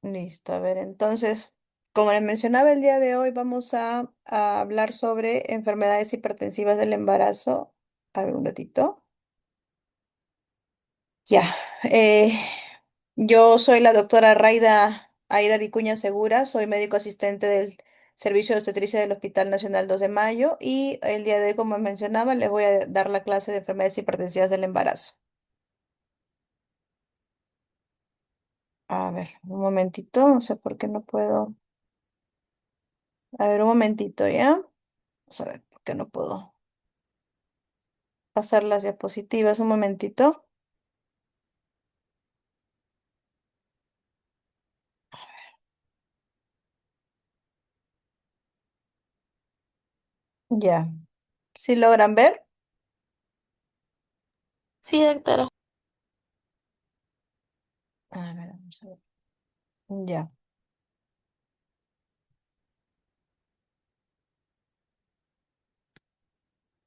Listo, a ver, entonces, como les mencionaba el día de hoy, vamos a hablar sobre enfermedades hipertensivas del embarazo. A ver, un ratito. Ya, eh, yo soy la doctora Raida Aida Vicuña Segura, soy médico asistente del Servicio de Obstetricia del Hospital Nacional 2 de Mayo y el día de hoy, como mencionaba, les voy a dar la clase de enfermedades hipertensivas del embarazo. A ver, un momentito, no sé por qué no puedo. A ver, un momentito, ¿ya? Vamos a ver, ¿por qué no puedo pasar las diapositivas? Un momentito. Ya. ¿Sí logran ver? Sí, doctora. A ver, vamos a ver. Ya.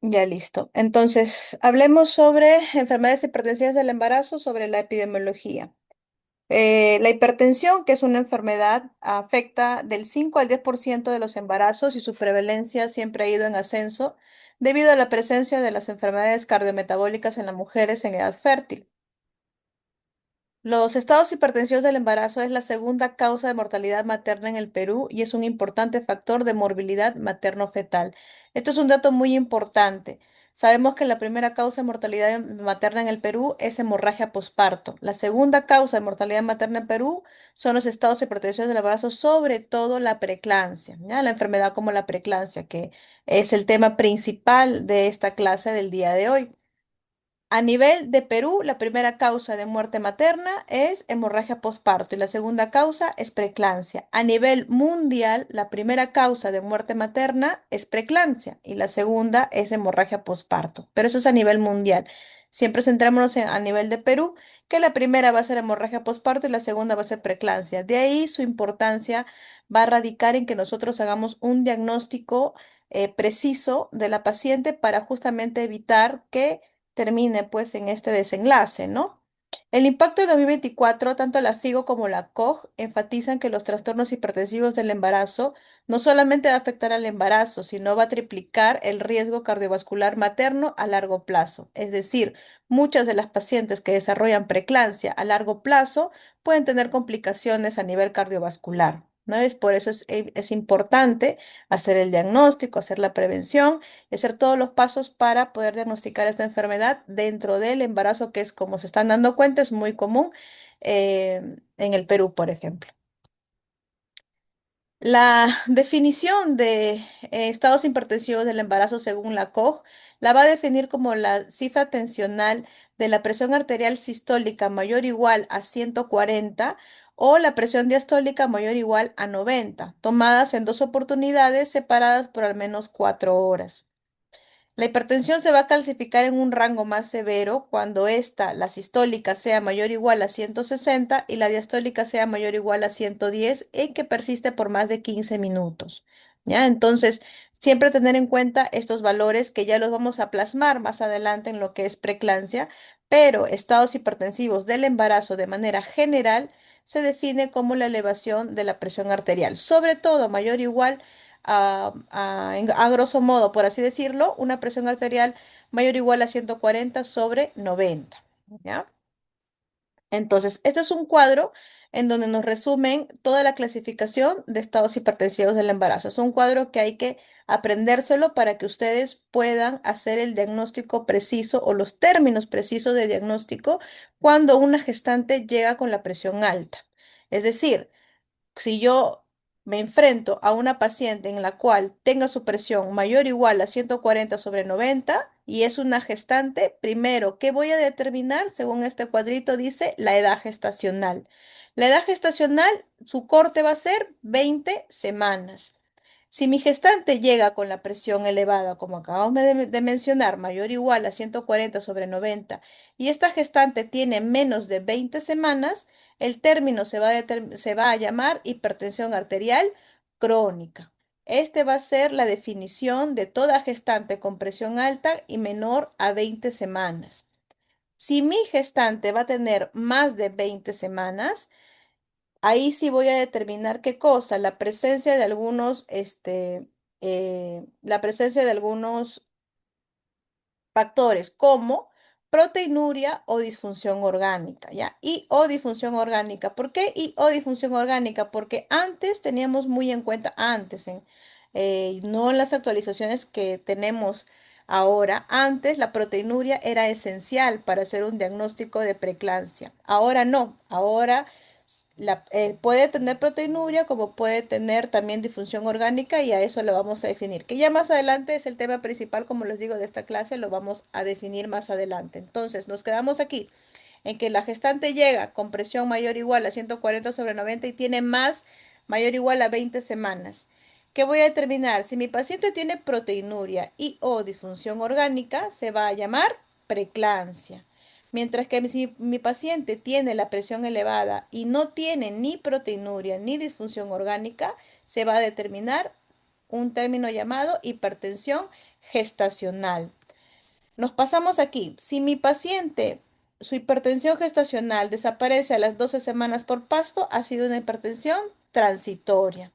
Ya listo. Entonces, hablemos sobre enfermedades hipertensivas del embarazo, sobre la epidemiología. La hipertensión, que es una enfermedad, afecta del 5 al 10% de los embarazos y su prevalencia siempre ha ido en ascenso debido a la presencia de las enfermedades cardiometabólicas en las mujeres en edad fértil. Los estados hipertensivos del embarazo es la segunda causa de mortalidad materna en el Perú y es un importante factor de morbilidad materno-fetal. Esto es un dato muy importante. Sabemos que la primera causa de mortalidad materna en el Perú es hemorragia posparto. La segunda causa de mortalidad materna en Perú son los estados hipertensivos del embarazo, sobre todo la preeclampsia, ¿ya? La enfermedad como la preeclampsia, que es el tema principal de esta clase del día de hoy. A nivel de Perú, la primera causa de muerte materna es hemorragia posparto y la segunda causa es preeclampsia. A nivel mundial, la primera causa de muerte materna es preeclampsia y la segunda es hemorragia posparto. Pero eso es a nivel mundial. Siempre centrémonos a nivel de Perú, que la primera va a ser hemorragia posparto y la segunda va a ser preeclampsia. De ahí su importancia va a radicar en que nosotros hagamos un diagnóstico preciso de la paciente para justamente evitar que termine pues en este desenlace, ¿no? El impacto de 2024, tanto la FIGO como la COG enfatizan que los trastornos hipertensivos del embarazo no solamente va a afectar al embarazo, sino va a triplicar el riesgo cardiovascular materno a largo plazo. Es decir, muchas de las pacientes que desarrollan preeclampsia a largo plazo pueden tener complicaciones a nivel cardiovascular. ¿No? Es por eso es importante hacer el diagnóstico, hacer la prevención y hacer todos los pasos para poder diagnosticar esta enfermedad dentro del embarazo, que es, como se están dando cuenta, es muy común en el Perú, por ejemplo. La definición de estados hipertensivos del embarazo según la COG la va a definir como la cifra tensional de la presión arterial sistólica mayor o igual a 140 o la presión diastólica mayor o igual a 90, tomadas en dos oportunidades separadas por al menos 4 horas. La hipertensión se va a clasificar en un rango más severo cuando esta, la sistólica, sea mayor o igual a 160 y la diastólica sea mayor o igual a 110 en que persiste por más de 15 minutos. ¿Ya? Entonces, siempre tener en cuenta estos valores que ya los vamos a plasmar más adelante en lo que es preeclampsia, pero estados hipertensivos del embarazo de manera general se define como la elevación de la presión arterial, sobre todo mayor o igual a grosso modo, por así decirlo, una presión arterial mayor o igual a 140 sobre 90. ¿Ya? Entonces, este es un cuadro en donde nos resumen toda la clasificación de estados hipertensivos del embarazo. Es un cuadro que hay que aprendérselo para que ustedes puedan hacer el diagnóstico preciso o los términos precisos de diagnóstico cuando una gestante llega con la presión alta. Es decir, si yo me enfrento a una paciente en la cual tenga su presión mayor o igual a 140 sobre 90 y es una gestante, primero, ¿qué voy a determinar? Según este cuadrito dice la edad gestacional. La edad gestacional, su corte va a ser 20 semanas. Si mi gestante llega con la presión elevada, como acabamos de mencionar, mayor o igual a 140 sobre 90, y esta gestante tiene menos de 20 semanas, el término se va a llamar hipertensión arterial crónica. Este va a ser la definición de toda gestante con presión alta y menor a 20 semanas. Si mi gestante va a tener más de 20 semanas, ahí sí voy a determinar qué cosa, la presencia de algunos, la presencia de algunos factores como proteinuria o disfunción orgánica, ¿ya? Y o disfunción orgánica. ¿Por qué y o disfunción orgánica? Porque antes teníamos muy en cuenta, no en las actualizaciones que tenemos ahora, antes la proteinuria era esencial para hacer un diagnóstico de preeclampsia. Ahora no, ahora puede tener proteinuria como puede tener también disfunción orgánica y a eso lo vamos a definir. Que ya más adelante es el tema principal, como les digo, de esta clase, lo vamos a definir más adelante. Entonces, nos quedamos aquí en que la gestante llega con presión mayor o igual a 140/90 y tiene mayor o igual a 20 semanas. ¿Qué voy a determinar? Si mi paciente tiene proteinuria y o disfunción orgánica, se va a llamar preeclampsia. Mientras que si mi paciente tiene la presión elevada y no tiene ni proteinuria ni disfunción orgánica, se va a determinar un término llamado hipertensión gestacional. Nos pasamos aquí. Si mi paciente, su hipertensión gestacional desaparece a las 12 semanas por pasto, ha sido una hipertensión transitoria.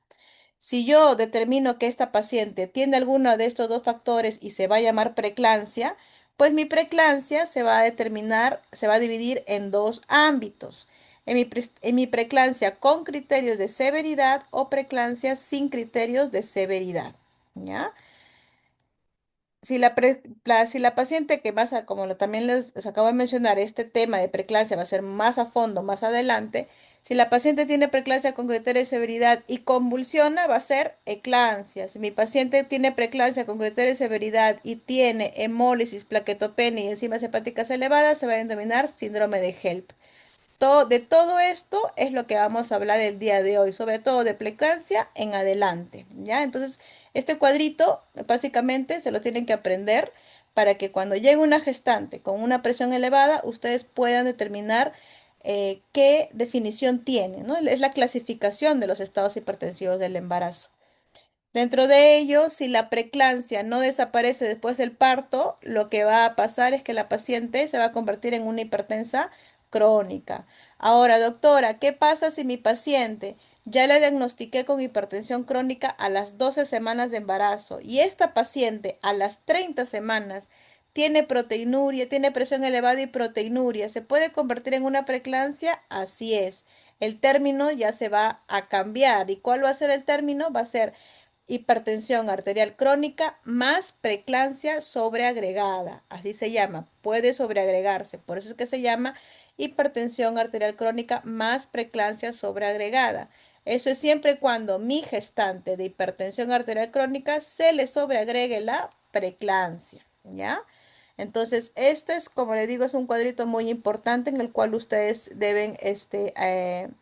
Si yo determino que esta paciente tiene alguno de estos dos factores y se va a llamar preeclampsia, pues mi preeclampsia se va a determinar, se va a dividir en dos ámbitos. En mi preeclampsia con criterios de severidad o preeclampsia sin criterios de severidad. ¿Ya? Si la paciente que vas a, como también les acabo de mencionar, este tema de preeclampsia va a ser más a fondo más adelante. Si la paciente tiene preeclampsia con criterio de severidad y convulsiona, va a ser eclampsia. Si mi paciente tiene preeclampsia con criterio de severidad y tiene hemólisis, plaquetopenia y enzimas hepáticas elevadas, se va a denominar síndrome de HELP. De todo esto es lo que vamos a hablar el día de hoy, sobre todo de preeclampsia en adelante, ¿ya? Entonces, este cuadrito básicamente se lo tienen que aprender para que cuando llegue una gestante con una presión elevada, ustedes puedan determinar qué definición tiene, ¿no? Es la clasificación de los estados hipertensivos del embarazo. Dentro de ello, si la preeclampsia no desaparece después del parto, lo que va a pasar es que la paciente se va a convertir en una hipertensa crónica. Ahora, doctora, ¿qué pasa si mi paciente ya le diagnostiqué con hipertensión crónica a las 12 semanas de embarazo y esta paciente a las 30 semanas tiene proteinuria, tiene presión elevada y proteinuria? ¿Se puede convertir en una preeclampsia? Así es. El término ya se va a cambiar. ¿Y cuál va a ser el término? Va a ser hipertensión arterial crónica más preeclampsia sobreagregada, así se llama, puede sobreagregarse, por eso es que se llama hipertensión arterial crónica más preeclampsia sobreagregada. Eso es siempre cuando mi gestante de hipertensión arterial crónica se le sobreagregue la preeclampsia, ¿ya? Entonces, este es, como les digo, es un cuadrito muy importante en el cual ustedes deben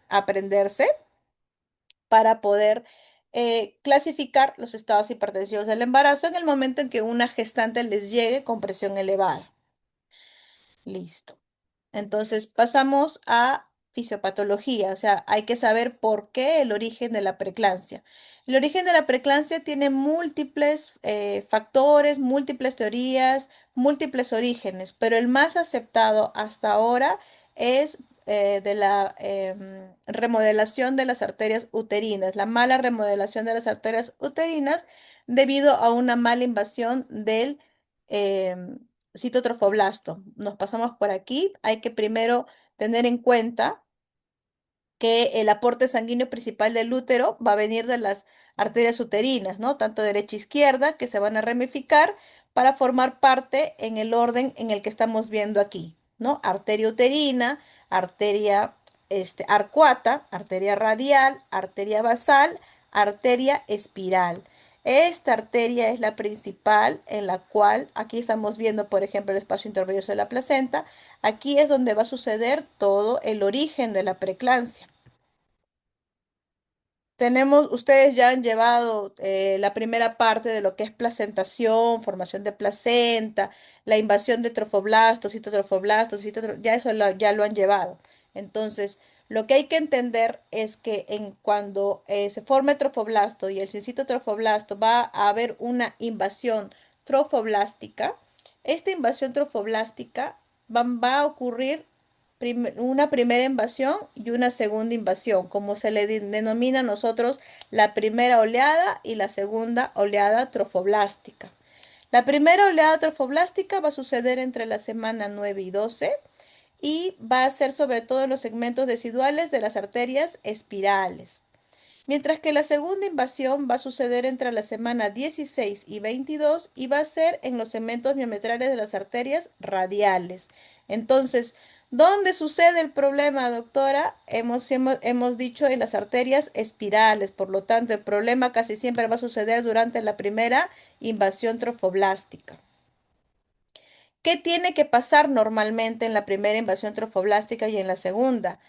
aprenderse para poder clasificar los estados hipertensivos del embarazo en el momento en que una gestante les llegue con presión elevada. Listo. Entonces pasamos a fisiopatología, o sea, hay que saber por qué el origen de la preeclampsia. El origen de la preeclampsia tiene múltiples factores, múltiples teorías, múltiples orígenes, pero el más aceptado hasta ahora es de la remodelación de las arterias uterinas, la mala remodelación de las arterias uterinas debido a una mala invasión del em, citotrofoblasto. Nos pasamos por aquí. Hay que primero tener en cuenta que el aporte sanguíneo principal del útero va a venir de las arterias uterinas, ¿no? Tanto derecha e izquierda, que se van a ramificar para formar parte en el orden en el que estamos viendo aquí, ¿no? Arteria uterina, arteria arcuata, arteria radial, arteria basal, arteria espiral. Esta arteria es la principal en la cual, aquí estamos viendo, por ejemplo, el espacio intervenoso de la placenta. Aquí es donde va a suceder todo el origen de la preeclampsia. Ustedes ya han llevado la primera parte de lo que es placentación, formación de placenta, la invasión de trofoblastos, citotrofoblastos, ya eso ya lo han llevado. Entonces, lo que hay que entender es que cuando se forma el trofoblasto y el citotrofoblasto va a haber una invasión trofoblástica. Esta invasión trofoblástica va a ocurrir una primera invasión y una segunda invasión, como se le denomina a nosotros la primera oleada y la segunda oleada trofoblástica. La primera oleada trofoblástica va a suceder entre la semana 9 y 12 y va a ser sobre todo en los segmentos residuales de las arterias espirales. Mientras que la segunda invasión va a suceder entre la semana 16 y 22 y va a ser en los segmentos miometrales de las arterias radiales. Entonces, ¿dónde sucede el problema, doctora? Hemos dicho en las arterias espirales, por lo tanto, el problema casi siempre va a suceder durante la primera invasión trofoblástica. ¿Qué tiene que pasar normalmente en la primera invasión trofoblástica y en la segunda?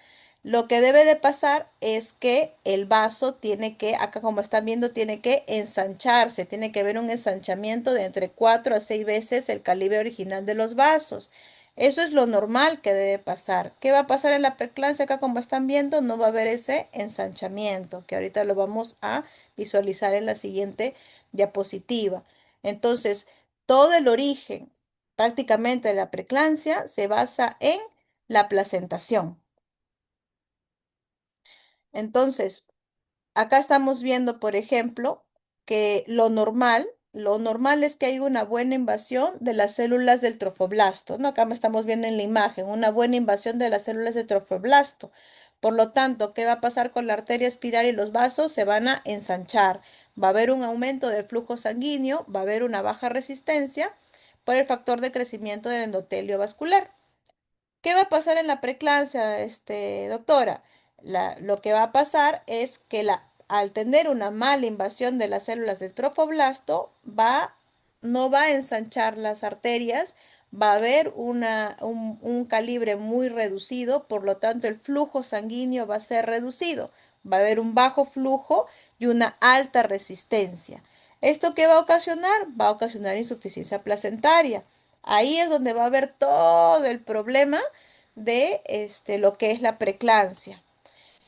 Lo que debe de pasar es que el vaso tiene que, acá como están viendo, tiene que ensancharse, tiene que haber un ensanchamiento de entre 4 a 6 veces el calibre original de los vasos. Eso es lo normal que debe pasar. ¿Qué va a pasar en la preeclampsia? Acá como están viendo, no va a haber ese ensanchamiento, que ahorita lo vamos a visualizar en la siguiente diapositiva. Entonces, todo el origen prácticamente de la preeclampsia se basa en la placentación. Entonces, acá estamos viendo, por ejemplo, que lo normal es que haya una buena invasión de las células del trofoblasto, ¿no? Acá me estamos viendo en la imagen, una buena invasión de las células del trofoblasto. Por lo tanto, ¿qué va a pasar con la arteria espiral y los vasos? Se van a ensanchar. Va a haber un aumento del flujo sanguíneo, va a haber una baja resistencia por el factor de crecimiento del endotelio vascular. ¿Qué va a pasar en la preeclampsia, doctora? Lo que va a pasar es que al tener una mala invasión de las células del trofoblasto, no va a ensanchar las arterias, va a haber un calibre muy reducido, por lo tanto el flujo sanguíneo va a ser reducido, va a haber un bajo flujo y una alta resistencia. ¿Esto qué va a ocasionar? Va a ocasionar insuficiencia placentaria. Ahí es donde va a haber todo el problema de lo que es la preeclampsia.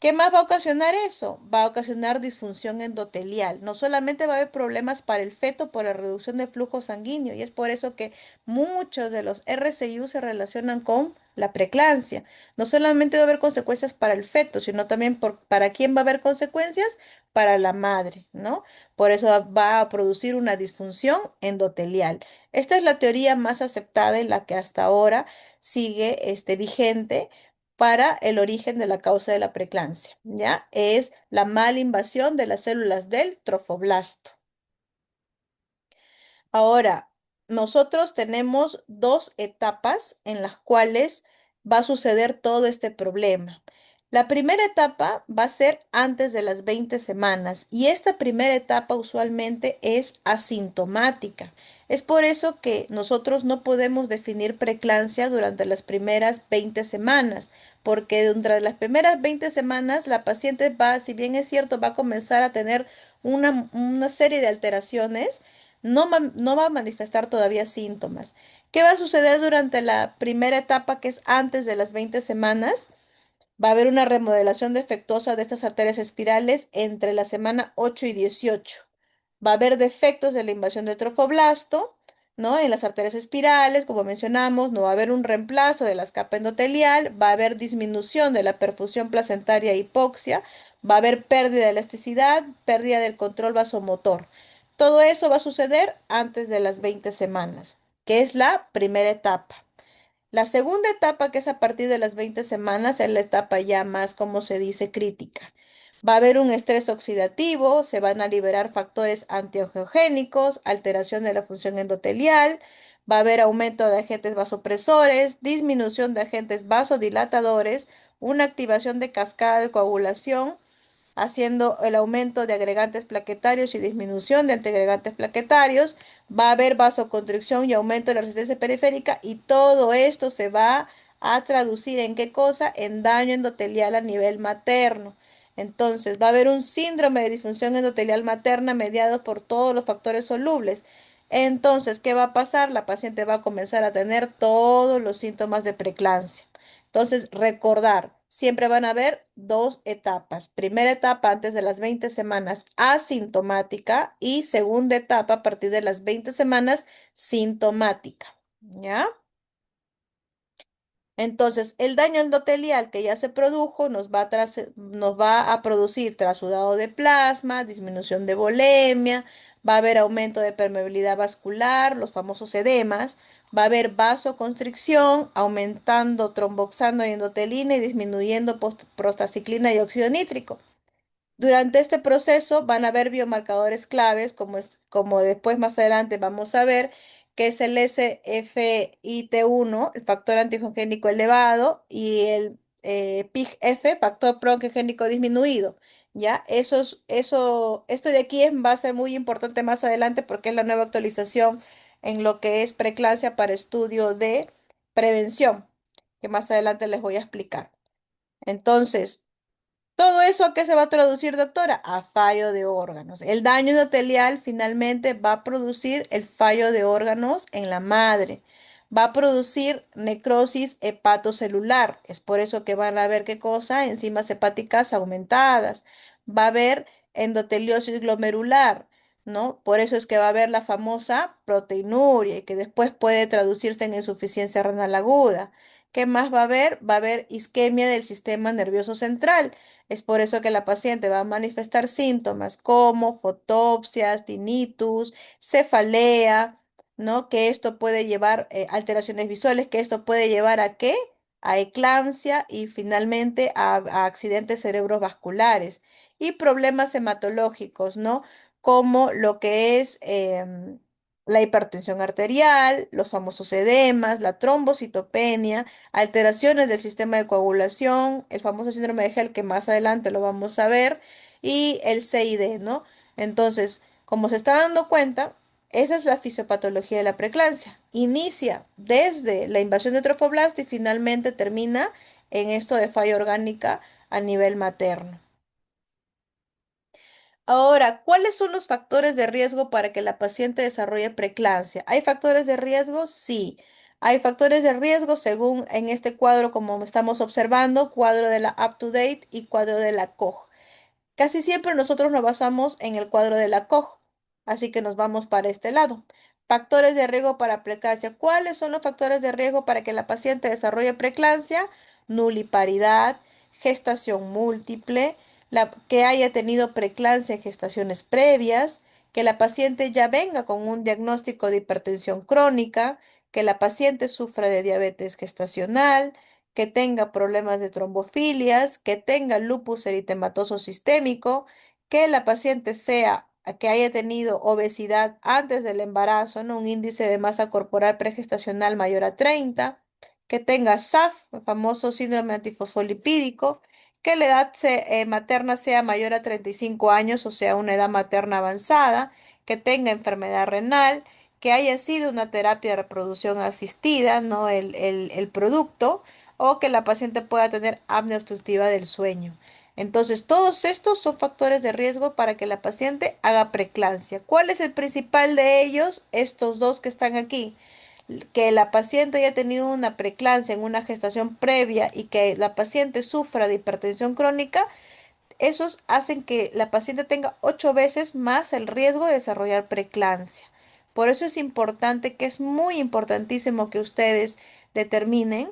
¿Qué más va a ocasionar eso? Va a ocasionar disfunción endotelial. No solamente va a haber problemas para el feto por la reducción del flujo sanguíneo, y es por eso que muchos de los RCIU se relacionan con la preeclampsia. No solamente va a haber consecuencias para el feto, sino también para quién va a haber consecuencias para la madre, ¿no? Por eso va a producir una disfunción endotelial. Esta es la teoría más aceptada y la que hasta ahora sigue vigente para el origen de la causa de la preeclampsia, ¿ya? Es la mala invasión de las células del trofoblasto. Ahora, nosotros tenemos dos etapas en las cuales va a suceder todo este problema. La primera etapa va a ser antes de las 20 semanas y esta primera etapa usualmente es asintomática. Es por eso que nosotros no podemos definir preeclampsia durante las primeras 20 semanas, porque durante las primeras 20 semanas la paciente va, si bien es cierto, va a comenzar a tener una serie de alteraciones, no va a manifestar todavía síntomas. ¿Qué va a suceder durante la primera etapa, que es antes de las 20 semanas? Va a haber una remodelación defectuosa de estas arterias espirales entre la semana 8 y 18. Va a haber defectos de la invasión de trofoblasto, ¿no? En las arterias espirales, como mencionamos, no va a haber un reemplazo de la capa endotelial, va a haber disminución de la perfusión placentaria e hipoxia, va a haber pérdida de elasticidad, pérdida del control vasomotor. Todo eso va a suceder antes de las 20 semanas, que es la primera etapa. La segunda etapa, que es a partir de las 20 semanas, es la etapa ya más, como se dice, crítica. Va a haber un estrés oxidativo, se van a liberar factores antiangiogénicos, alteración de la función endotelial, va a haber aumento de agentes vasopresores, disminución de agentes vasodilatadores, una activación de cascada de coagulación, haciendo el aumento de agregantes plaquetarios y disminución de antiagregantes plaquetarios. Va a haber vasoconstricción y aumento de la resistencia periférica y todo esto se va a traducir en qué cosa, en daño endotelial a nivel materno. Entonces, va a haber un síndrome de disfunción endotelial materna mediado por todos los factores solubles. Entonces, ¿qué va a pasar? La paciente va a comenzar a tener todos los síntomas de preeclampsia. Entonces, recordar, siempre van a haber dos etapas. Primera etapa antes de las 20 semanas asintomática y segunda etapa a partir de las 20 semanas sintomática. ¿Ya? Entonces, el daño endotelial que ya se produjo nos va a producir trasudado de plasma, disminución de volemia, va a haber aumento de permeabilidad vascular, los famosos edemas, va a haber vasoconstricción, aumentando tromboxano y endotelina y disminuyendo prostaciclina y óxido nítrico. Durante este proceso van a haber biomarcadores claves, como después más adelante vamos a ver, que es el SFIT1, el factor antiangiogénico elevado, y el PIG-F, factor proangiogénico disminuido. ¿Ya? Esto de aquí va a ser muy importante más adelante porque es la nueva actualización en lo que es preeclampsia para estudio de prevención, que más adelante les voy a explicar. Entonces, ¿todo eso a qué se va a traducir, doctora? A fallo de órganos. El daño endotelial finalmente va a producir el fallo de órganos en la madre. Va a producir necrosis hepatocelular. Es por eso que van a ver qué cosa, enzimas hepáticas aumentadas. Va a haber endoteliosis glomerular, ¿no? Por eso es que va a haber la famosa proteinuria y que después puede traducirse en insuficiencia renal aguda. ¿Qué más va a haber? Va a haber isquemia del sistema nervioso central. Es por eso que la paciente va a manifestar síntomas como fotopsias, tinnitus, cefalea, ¿no? Que esto puede llevar alteraciones visuales, que esto puede llevar ¿a qué? A eclampsia y finalmente a accidentes cerebrovasculares y problemas hematológicos, ¿no? Como lo que es la hipertensión arterial, los famosos edemas, la trombocitopenia, alteraciones del sistema de coagulación, el famoso síndrome de Hell que más adelante lo vamos a ver, y el CID, ¿no? Entonces, como se está dando cuenta, esa es la fisiopatología de la preeclampsia. Inicia desde la invasión de trofoblast y finalmente termina en esto de falla orgánica a nivel materno. Ahora, ¿cuáles son los factores de riesgo para que la paciente desarrolle preeclampsia? ¿Hay factores de riesgo? Sí. Hay factores de riesgo según en este cuadro, como estamos observando, cuadro de la UpToDate y cuadro de la COG. Casi siempre nosotros nos basamos en el cuadro de la COG, así que nos vamos para este lado. Factores de riesgo para preeclampsia. ¿Cuáles son los factores de riesgo para que la paciente desarrolle preeclampsia? Nuliparidad, gestación múltiple, que haya tenido preeclampsia en gestaciones previas, que la paciente ya venga con un diagnóstico de hipertensión crónica, que la paciente sufra de diabetes gestacional, que tenga problemas de trombofilias, que tenga lupus eritematoso sistémico, que la paciente que haya tenido obesidad antes del embarazo, ¿no? Un índice de masa corporal pregestacional mayor a 30, que tenga SAF, el famoso síndrome antifosfolipídico, que la edad materna sea mayor a 35 años, o sea, una edad materna avanzada, que tenga enfermedad renal, que haya sido una terapia de reproducción asistida, ¿no? El producto o que la paciente pueda tener apnea obstructiva del sueño. Entonces, todos estos son factores de riesgo para que la paciente haga preeclampsia. ¿Cuál es el principal de ellos? Estos dos que están aquí. Que la paciente haya tenido una preeclampsia en una gestación previa y que la paciente sufra de hipertensión crónica, esos hacen que la paciente tenga 8 veces más el riesgo de desarrollar preeclampsia. Por eso es importante, que es muy importantísimo que ustedes determinen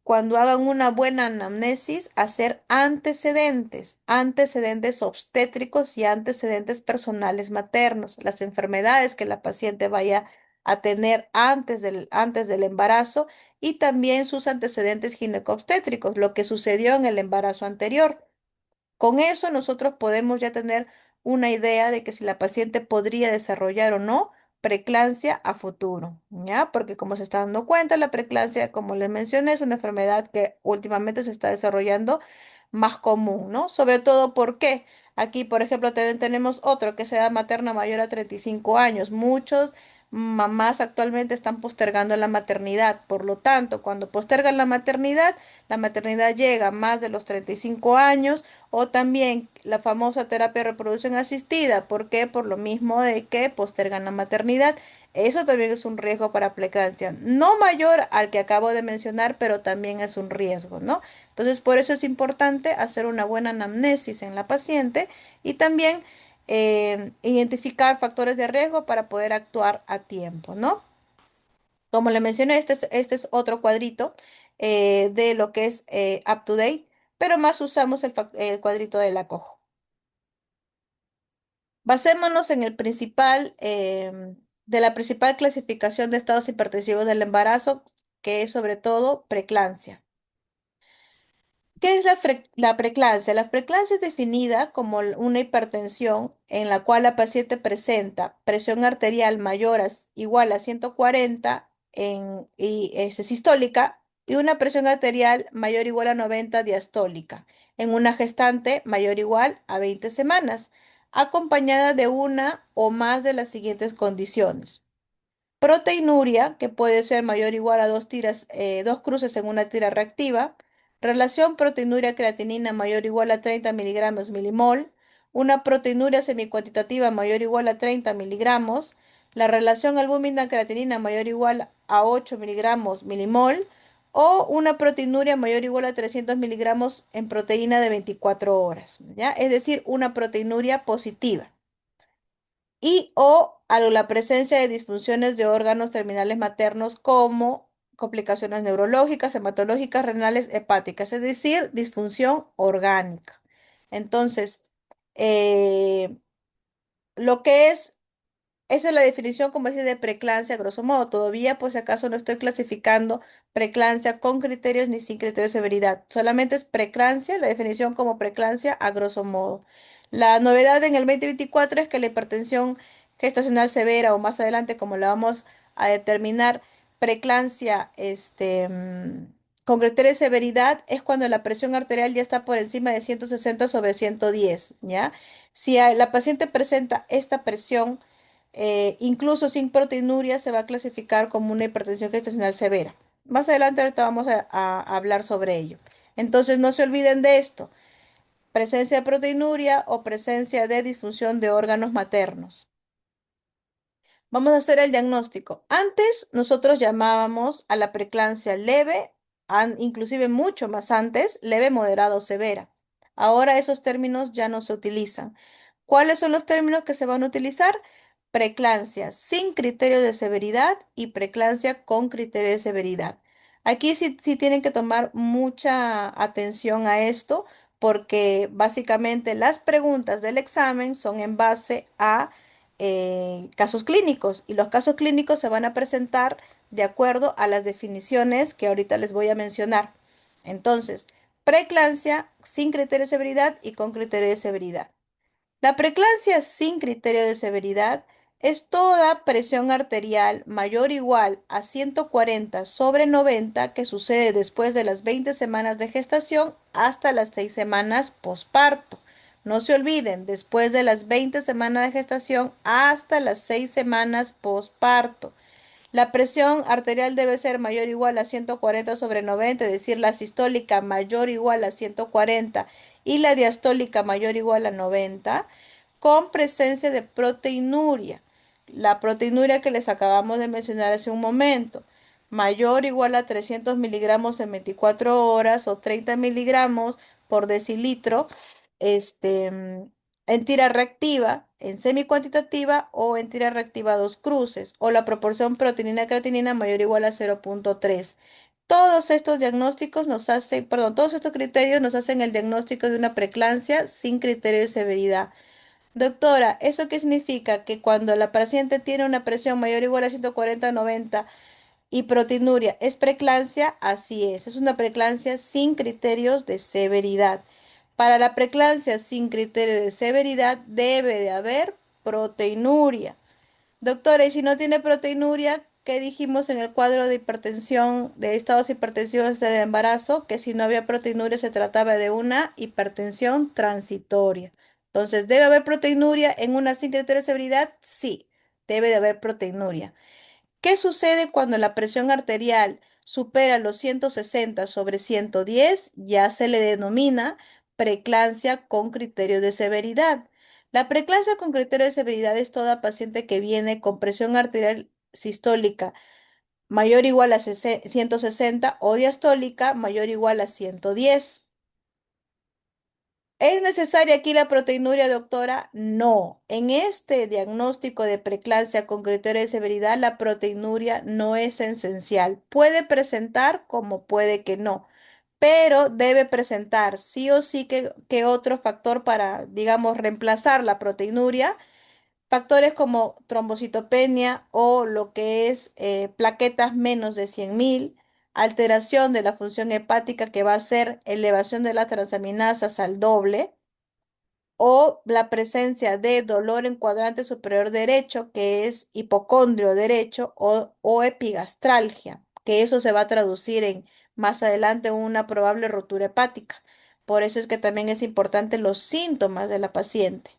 cuando hagan una buena anamnesis, hacer antecedentes, antecedentes obstétricos y antecedentes personales maternos, las enfermedades que la paciente vaya a tener antes del embarazo y también sus antecedentes ginecobstétricos, lo que sucedió en el embarazo anterior. Con eso nosotros podemos ya tener una idea de que si la paciente podría desarrollar o no preeclampsia a futuro, ¿ya? Porque como se está dando cuenta, la preeclampsia, como les mencioné, es una enfermedad que últimamente se está desarrollando más común, ¿no? Sobre todo porque aquí, por ejemplo, también tenemos otro que es edad materna mayor a 35 años. Muchos mamás actualmente están postergando la maternidad. Por lo tanto, cuando postergan la maternidad llega a más de los 35 años o también la famosa terapia de reproducción asistida. ¿Por qué? Por lo mismo de que postergan la maternidad. Eso también es un riesgo para preeclampsia. No mayor al que acabo de mencionar, pero también es un riesgo, ¿no? Entonces, por eso es importante hacer una buena anamnesis en la paciente y también identificar factores de riesgo para poder actuar a tiempo, ¿no? Como le mencioné, este es otro cuadrito de lo que es up to date, pero más usamos el cuadrito de la COJ. Basémonos en el principal, de la principal clasificación de estados hipertensivos del embarazo, que es sobre todo preeclampsia. ¿Qué es la preeclampsia? La preeclampsia es definida como una hipertensión en la cual la paciente presenta presión arterial mayor igual a 140 sistólica y una presión arterial mayor o igual a 90 diastólica en una gestante mayor o igual a 20 semanas, acompañada de una o más de las siguientes condiciones. Proteinuria, que puede ser mayor o igual a dos cruces en una tira reactiva. Relación proteinuria-creatinina mayor o igual a 30 miligramos milimol. Una proteinuria semicuantitativa mayor o igual a 30 miligramos. La relación albúmina-creatinina mayor o igual a 8 miligramos milimol. O una proteinuria mayor o igual a 300 miligramos en proteína de 24 horas. ¿Ya? Es decir, una proteinuria positiva y o a la presencia de disfunciones de órganos terminales maternos como complicaciones neurológicas, hematológicas, renales, hepáticas, es decir, disfunción orgánica. Entonces, eh, lo que es esa es la definición, como decir, de preeclampsia, a grosso modo. Todavía, por si acaso, no estoy clasificando preeclampsia con criterios ni sin criterios de severidad. Solamente es preeclampsia, la definición como preeclampsia, a grosso modo. La novedad en el 2024 es que la hipertensión gestacional severa, o más adelante, como la vamos a determinar, preeclampsia, con criterio de severidad, es cuando la presión arterial ya está por encima de 160 sobre 110, ¿ya? Si la paciente presenta esta presión, incluso sin proteinuria, se va a clasificar como una hipertensión gestacional severa. Más adelante ahorita vamos a hablar sobre ello. Entonces no se olviden de esto: presencia de proteinuria o presencia de disfunción de órganos maternos. Vamos a hacer el diagnóstico. Antes nosotros llamábamos a la preeclampsia leve, inclusive mucho más antes, leve, moderada o severa. Ahora esos términos ya no se utilizan. ¿Cuáles son los términos que se van a utilizar? Preeclampsia sin criterio de severidad y preeclampsia con criterio de severidad. Aquí sí tienen que tomar mucha atención a esto, porque básicamente las preguntas del examen son en base a casos clínicos, y los casos clínicos se van a presentar de acuerdo a las definiciones que ahorita les voy a mencionar. Entonces, preeclampsia sin criterio de severidad y con criterio de severidad. La preeclampsia sin criterio de severidad es toda presión arterial mayor o igual a 140 sobre 90 que sucede después de las 20 semanas de gestación hasta las 6 semanas posparto. No se olviden, después de las 20 semanas de gestación hasta las 6 semanas posparto. La presión arterial debe ser mayor o igual a 140 sobre 90, es decir, la sistólica mayor o igual a 140 y la diastólica mayor o igual a 90, con presencia de proteinuria. La proteinuria que les acabamos de mencionar hace un momento, mayor o igual a 300 miligramos en 24 horas o 30 miligramos por decilitro, en tira reactiva, en semicuantitativa o en tira reactiva dos cruces, o la proporción proteína-creatinina mayor o igual a 0,3. Todos estos diagnósticos nos hacen, perdón, todos estos criterios nos hacen el diagnóstico de una preeclampsia sin criterio de severidad. Doctora, ¿eso qué significa? Que cuando la paciente tiene una presión mayor o igual a 140/90 y proteinuria es preeclampsia, así es una preeclampsia sin criterios de severidad. Para la preeclampsia sin criterio de severidad debe de haber proteinuria. Doctora, y si no tiene proteinuria, ¿qué dijimos en el cuadro de hipertensión, de estados hipertensivos de embarazo? Que si no había proteinuria se trataba de una hipertensión transitoria. Entonces, ¿debe haber proteinuria en una sin criterio de severidad? Sí, debe de haber proteinuria. ¿Qué sucede cuando la presión arterial supera los 160 sobre 110? Ya se le denomina preeclampsia con criterio de severidad. La preeclampsia con criterio de severidad es toda paciente que viene con presión arterial sistólica mayor o igual a 160 o diastólica mayor o igual a 110. ¿Es necesaria aquí la proteinuria, doctora? No. En este diagnóstico de preeclampsia con criterio de severidad, la proteinuria no es esencial. Puede presentar como puede que no, pero debe presentar sí o sí que otro factor para, digamos, reemplazar la proteinuria. Factores como trombocitopenia o lo que es plaquetas menos de 100.000, alteración de la función hepática que va a ser elevación de las transaminasas al doble, o la presencia de dolor en cuadrante superior derecho, que es hipocondrio derecho, o epigastralgia, que eso se va a traducir en más adelante una probable rotura hepática. Por eso es que también es importante los síntomas de la paciente.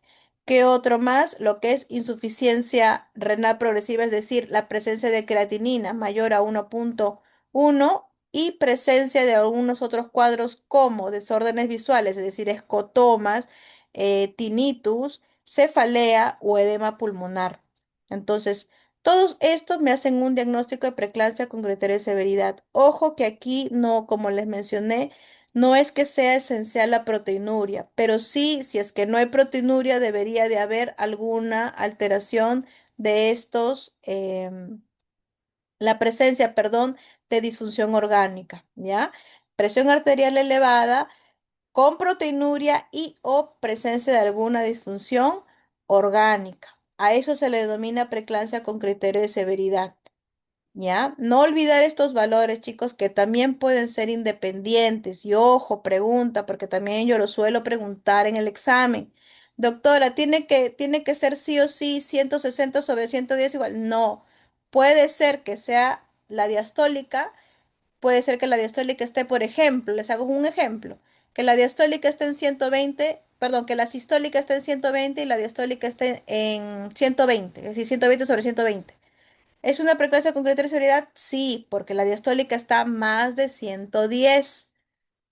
¿Qué otro más? Lo que es insuficiencia renal progresiva, es decir, la presencia de creatinina mayor a 1,1 y presencia de algunos otros cuadros como desórdenes visuales, es decir, escotomas, tinnitus, cefalea o edema pulmonar. Entonces, todos estos me hacen un diagnóstico de preeclampsia con criterio de severidad. Ojo que aquí no, como les mencioné, no es que sea esencial la proteinuria, pero sí, si es que no hay proteinuria, debería de haber alguna alteración de estos, la presencia, perdón, de disfunción orgánica, ¿ya? Presión arterial elevada con proteinuria y o presencia de alguna disfunción orgánica. A eso se le denomina preeclampsia con criterio de severidad. ¿Ya? No olvidar estos valores, chicos, que también pueden ser independientes. Y ojo, pregunta, porque también yo lo suelo preguntar en el examen. Doctora, ¿tiene que ser sí o sí 160 sobre 110 igual? No. Puede ser que sea la diastólica. Puede ser que la diastólica esté, por ejemplo, les hago un ejemplo, que la diastólica esté en 120, perdón, que la sistólica esté en 120 y la diastólica esté en 120, es decir, 120 sobre 120. ¿Es una preeclampsia con criterio de severidad? Sí, porque la diastólica está más de 110.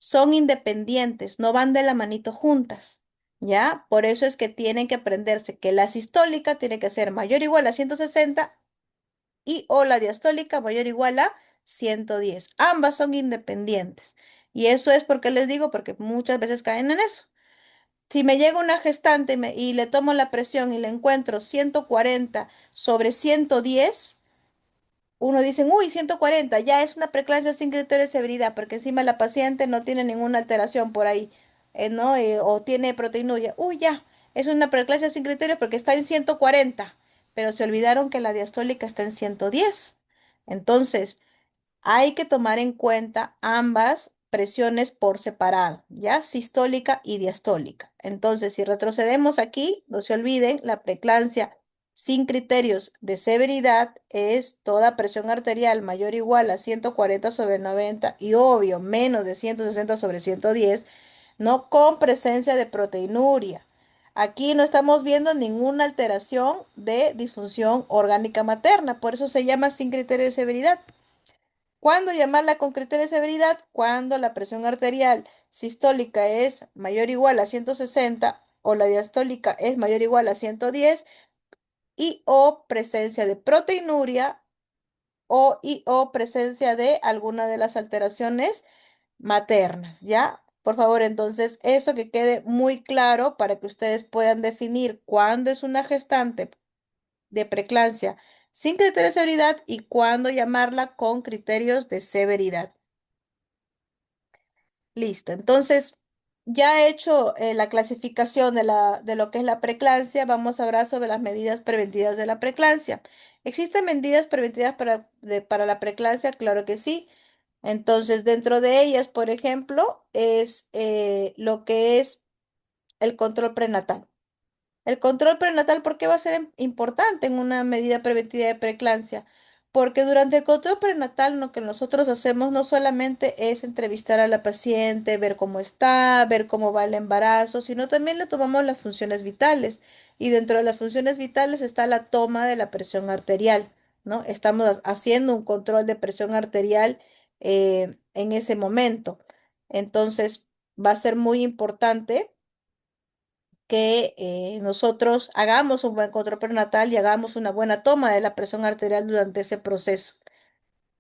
Son independientes, no van de la manito juntas. ¿Ya? Por eso es que tienen que aprenderse que la sistólica tiene que ser mayor o igual a 160 y o la diastólica mayor o igual a 110. Ambas son independientes. Y eso es porque les digo, porque muchas veces caen en eso. Si me llega una gestante y le tomo la presión y le encuentro 140 sobre 110, uno dice, uy, 140 ya es una preeclampsia sin criterio de severidad, porque encima la paciente no tiene ninguna alteración por ahí, ¿no? O tiene proteinuria. Uy, ya, es una preeclampsia sin criterio porque está en 140, pero se olvidaron que la diastólica está en 110. Entonces, hay que tomar en cuenta ambas presiones por separado, ¿ya? Sistólica y diastólica. Entonces, si retrocedemos aquí, no se olviden, la preeclampsia sin criterios de severidad es toda presión arterial mayor o igual a 140 sobre 90 y obvio menos de 160 sobre 110, no con presencia de proteinuria. Aquí no estamos viendo ninguna alteración de disfunción orgánica materna, por eso se llama sin criterio de severidad. ¿Cuándo llamarla con criterio de severidad? Cuando la presión arterial sistólica es mayor o igual a 160 o la diastólica es mayor o igual a 110 y o presencia de proteinuria o presencia de alguna de las alteraciones maternas, ¿ya? Por favor, entonces, eso que quede muy claro para que ustedes puedan definir cuándo es una gestante de preeclampsia sin criterio de severidad y cuándo llamarla con criterios de severidad. Listo. Entonces, ya he hecho la clasificación de lo que es la preeclampsia, vamos a hablar sobre las medidas preventivas de la preeclampsia. ¿Existen medidas preventivas para la preeclampsia? Claro que sí. Entonces, dentro de ellas, por ejemplo, es lo que es el control prenatal. El control prenatal, ¿por qué va a ser importante en una medida preventiva de preeclampsia? Porque durante el control prenatal lo que nosotros hacemos no solamente es entrevistar a la paciente, ver cómo está, ver cómo va el embarazo, sino también le tomamos las funciones vitales. Y dentro de las funciones vitales está la toma de la presión arterial, ¿no? Estamos haciendo un control de presión arterial en ese momento. Entonces, va a ser muy importante que nosotros hagamos un buen control prenatal y hagamos una buena toma de la presión arterial durante ese proceso.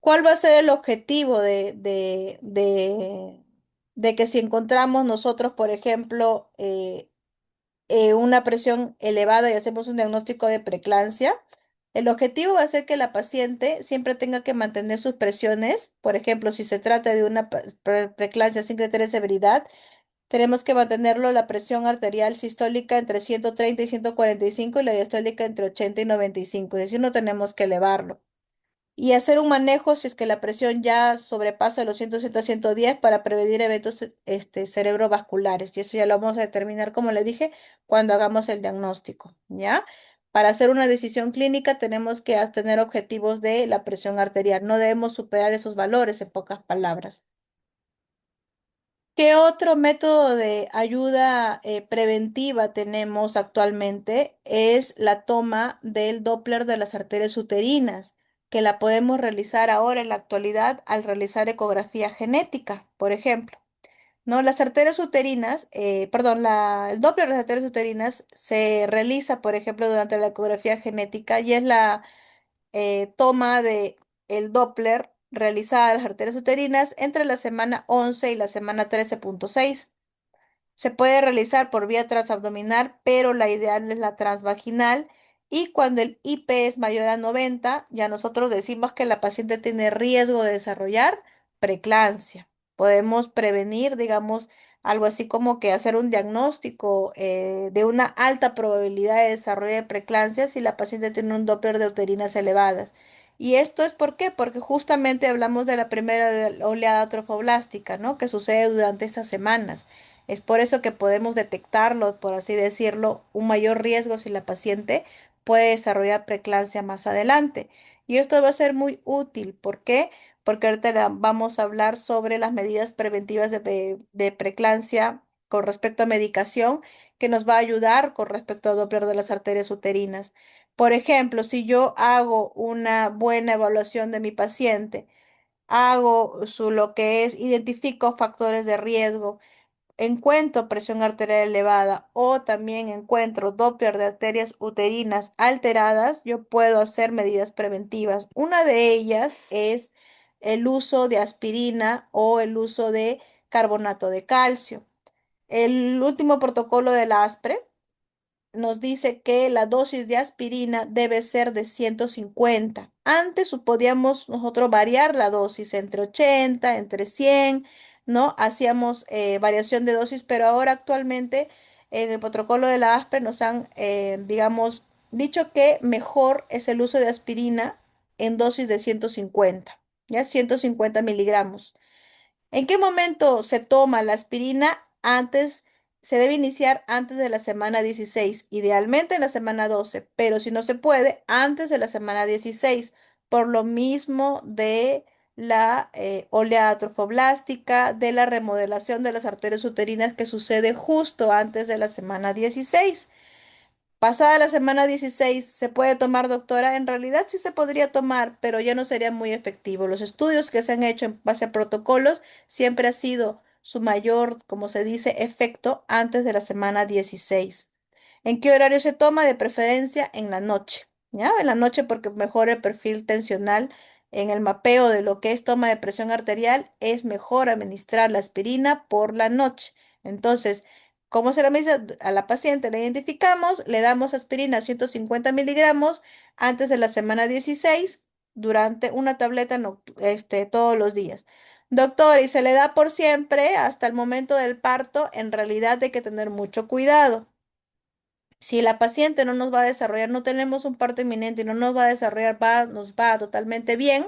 ¿Cuál va a ser el objetivo de que si encontramos nosotros, por ejemplo, una presión elevada y hacemos un diagnóstico de preeclampsia, el objetivo va a ser que la paciente siempre tenga que mantener sus presiones. Por ejemplo, si se trata de una preeclampsia sin criterio de severidad, tenemos que mantenerlo la presión arterial sistólica entre 130 y 145 y la diastólica entre 80 y 95, es decir, no tenemos que elevarlo. Y hacer un manejo si es que la presión ya sobrepasa los 160 a 110 para prevenir eventos cerebrovasculares. Y eso ya lo vamos a determinar, como le dije, cuando hagamos el diagnóstico, ¿ya? Para hacer una decisión clínica tenemos que tener objetivos de la presión arterial. No debemos superar esos valores, en pocas palabras. ¿Qué otro método de ayuda preventiva tenemos actualmente? Es la toma del Doppler de las arterias uterinas, que la podemos realizar ahora en la actualidad al realizar ecografía genética, por ejemplo. ¿No? Las arterias uterinas, perdón, el Doppler de las arterias uterinas se realiza, por ejemplo, durante la ecografía genética y es la toma de el Doppler realizada de las arterias uterinas entre la semana 11 y la semana 13,6. Se puede realizar por vía transabdominal, pero la ideal es la transvaginal. Y cuando el IP es mayor a 90, ya nosotros decimos que la paciente tiene riesgo de desarrollar preeclampsia. Podemos prevenir, digamos, algo así como que hacer un diagnóstico de una alta probabilidad de desarrollo de preeclampsia si la paciente tiene un Doppler de uterinas elevadas. ¿Y esto es por qué? Porque justamente hablamos de la primera oleada trofoblástica, ¿no? Que sucede durante esas semanas. Es por eso que podemos detectarlo, por así decirlo, un mayor riesgo si la paciente puede desarrollar preeclampsia más adelante. Y esto va a ser muy útil. ¿Por qué? Porque ahorita vamos a hablar sobre las medidas preventivas de preeclampsia con respecto a medicación que nos va a ayudar con respecto al Doppler de las arterias uterinas. Por ejemplo, si yo hago una buena evaluación de mi paciente, hago lo que es, identifico factores de riesgo, encuentro presión arterial elevada o también encuentro Doppler de arterias uterinas alteradas, yo puedo hacer medidas preventivas. Una de ellas es el uso de aspirina o el uso de carbonato de calcio. El último protocolo de la ASPRE nos dice que la dosis de aspirina debe ser de 150. Antes podíamos nosotros variar la dosis entre 80, entre 100, ¿no? Hacíamos variación de dosis, pero ahora actualmente en el protocolo de la ASPE nos han, digamos, dicho que mejor es el uso de aspirina en dosis de 150, ¿ya? 150 miligramos. ¿En qué momento se toma la aspirina? Se debe iniciar antes de la semana 16, idealmente en la semana 12, pero si no se puede, antes de la semana 16, por lo mismo de la oleada trofoblástica, de la remodelación de las arterias uterinas que sucede justo antes de la semana 16. Pasada la semana 16, ¿se puede tomar, doctora? En realidad sí se podría tomar, pero ya no sería muy efectivo. Los estudios que se han hecho en base a protocolos siempre ha sido su mayor, como se dice, efecto antes de la semana 16. ¿En qué horario se toma? De preferencia en la noche, ¿ya? En la noche porque mejora el perfil tensional en el mapeo de lo que es toma de presión arterial, es mejor administrar la aspirina por la noche. Entonces, ¿cómo se la medida a la paciente? La identificamos, le damos aspirina 150 miligramos antes de la semana 16 durante una tableta todos los días. Doctor, ¿y se le da por siempre hasta el momento del parto? En realidad hay que tener mucho cuidado. Si la paciente no nos va a desarrollar, no tenemos un parto inminente y no nos va a desarrollar, nos va totalmente bien,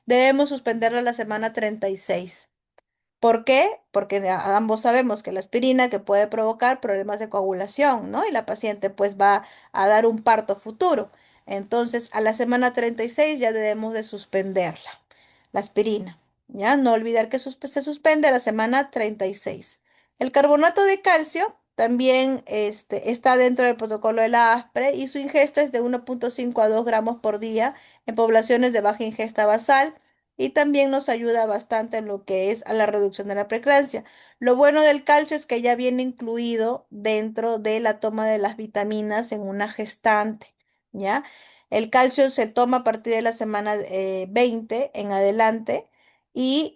debemos suspenderla la semana 36. ¿Por qué? Porque ambos sabemos que la aspirina que puede provocar problemas de coagulación, ¿no? Y la paciente pues va a dar un parto futuro. Entonces, a la semana 36 ya debemos de suspenderla, la aspirina. ¿Ya? No olvidar que se suspende a la semana 36. El carbonato de calcio también está dentro del protocolo de la ASPRE y su ingesta es de 1,5 a 2 gramos por día en poblaciones de baja ingesta basal y también nos ayuda bastante en lo que es a la reducción de la preeclampsia. Lo bueno del calcio es que ya viene incluido dentro de la toma de las vitaminas en una gestante, ¿ya? El calcio se toma a partir de la semana 20 en adelante Y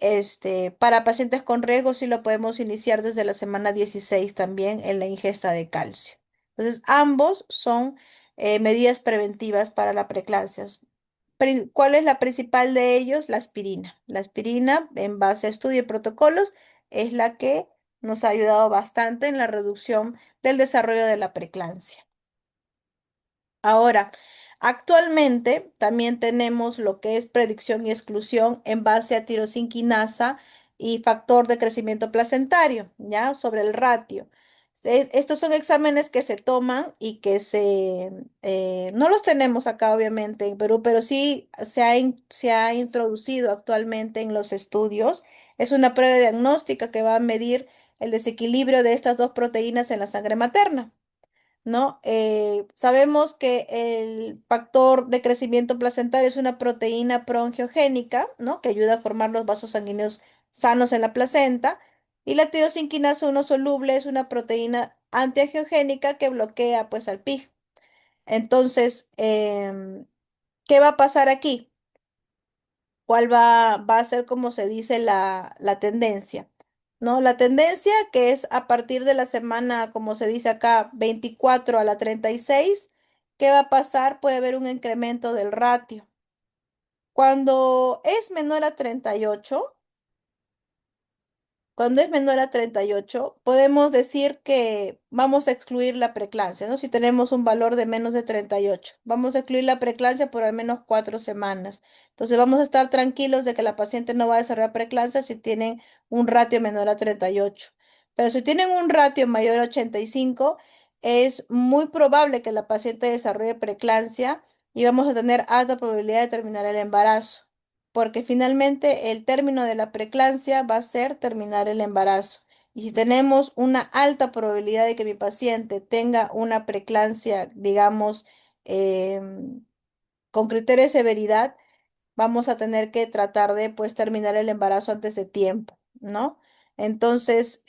para pacientes con riesgo sí lo podemos iniciar desde la semana 16 también en la ingesta de calcio. Entonces, ambos son medidas preventivas para la preeclampsia. ¿Cuál es la principal de ellos? La aspirina. La aspirina, en base a estudio y protocolos, es la que nos ha ayudado bastante en la reducción del desarrollo de la preeclampsia. Ahora, actualmente también tenemos lo que es predicción y exclusión en base a tirosinquinasa y factor de crecimiento placentario, ¿ya? Sobre el ratio. Estos son exámenes que se toman y no los tenemos acá obviamente en Perú, pero sí se ha introducido actualmente en los estudios. Es una prueba diagnóstica que va a medir el desequilibrio de estas dos proteínas en la sangre materna. ¿No? Sabemos que el factor de crecimiento placentario es una proteína proangiogénica, ¿no? Que ayuda a formar los vasos sanguíneos sanos en la placenta. Y la tirosinquinasa 1 soluble es una proteína antiangiogénica que bloquea pues al PIG. Entonces, ¿qué va a pasar aquí? ¿Cuál va a ser, como se dice, la tendencia? ¿No? La tendencia que es a partir de la semana, como se dice acá, 24 a la 36, ¿qué va a pasar? Puede haber un incremento del ratio. Cuando es menor a 38, cuando es menor a 38, podemos decir que vamos a excluir la preeclampsia, ¿no? Si tenemos un valor de menos de 38, vamos a excluir la preeclampsia por al menos 4 semanas. Entonces vamos a estar tranquilos de que la paciente no va a desarrollar preeclampsia si tienen un ratio menor a 38. Pero si tienen un ratio mayor a 85, es muy probable que la paciente desarrolle preeclampsia y vamos a tener alta probabilidad de terminar el embarazo, porque finalmente el término de la preeclampsia va a ser terminar el embarazo. Y si tenemos una alta probabilidad de que mi paciente tenga una preeclampsia, digamos, em, con criterio de severidad, vamos a tener que tratar de pues terminar el embarazo antes de tiempo, ¿no? Entonces,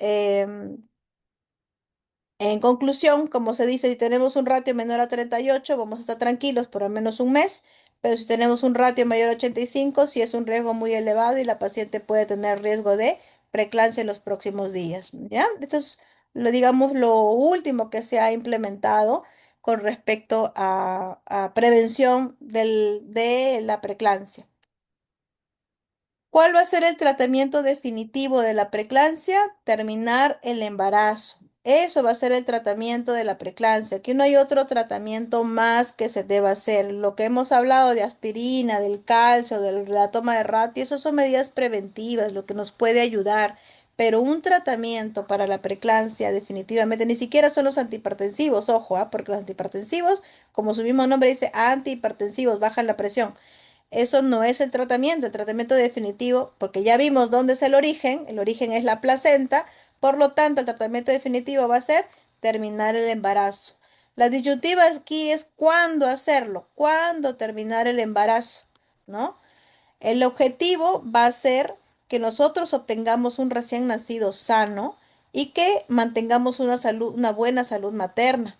en conclusión, como se dice, si tenemos un ratio menor a 38, vamos a estar tranquilos por al menos un mes, pero si tenemos un ratio mayor a 85, sí es un riesgo muy elevado y la paciente puede tener riesgo de preeclampsia en los próximos días, ¿ya? Esto es, digamos, lo último que se ha implementado con respecto a prevención de la preeclampsia. ¿Cuál va a ser el tratamiento definitivo de la preeclampsia? Terminar el embarazo. Eso va a ser el tratamiento de la preeclampsia. Aquí no hay otro tratamiento más que se deba hacer. Lo que hemos hablado de aspirina, del calcio, de la toma de ratio, eso son medidas preventivas, lo que nos puede ayudar. Pero un tratamiento para la preeclampsia definitivamente ni siquiera son los antihipertensivos, ojo, porque los antihipertensivos, como su mismo nombre dice, antihipertensivos, bajan la presión. Eso no es el tratamiento definitivo, porque ya vimos dónde es el origen es la placenta, por lo tanto el tratamiento definitivo va a ser terminar el embarazo. La disyuntiva aquí es cuándo hacerlo, cuándo terminar el embarazo, ¿no? El objetivo va a ser que nosotros obtengamos un recién nacido sano y que mantengamos una salud, una buena salud materna.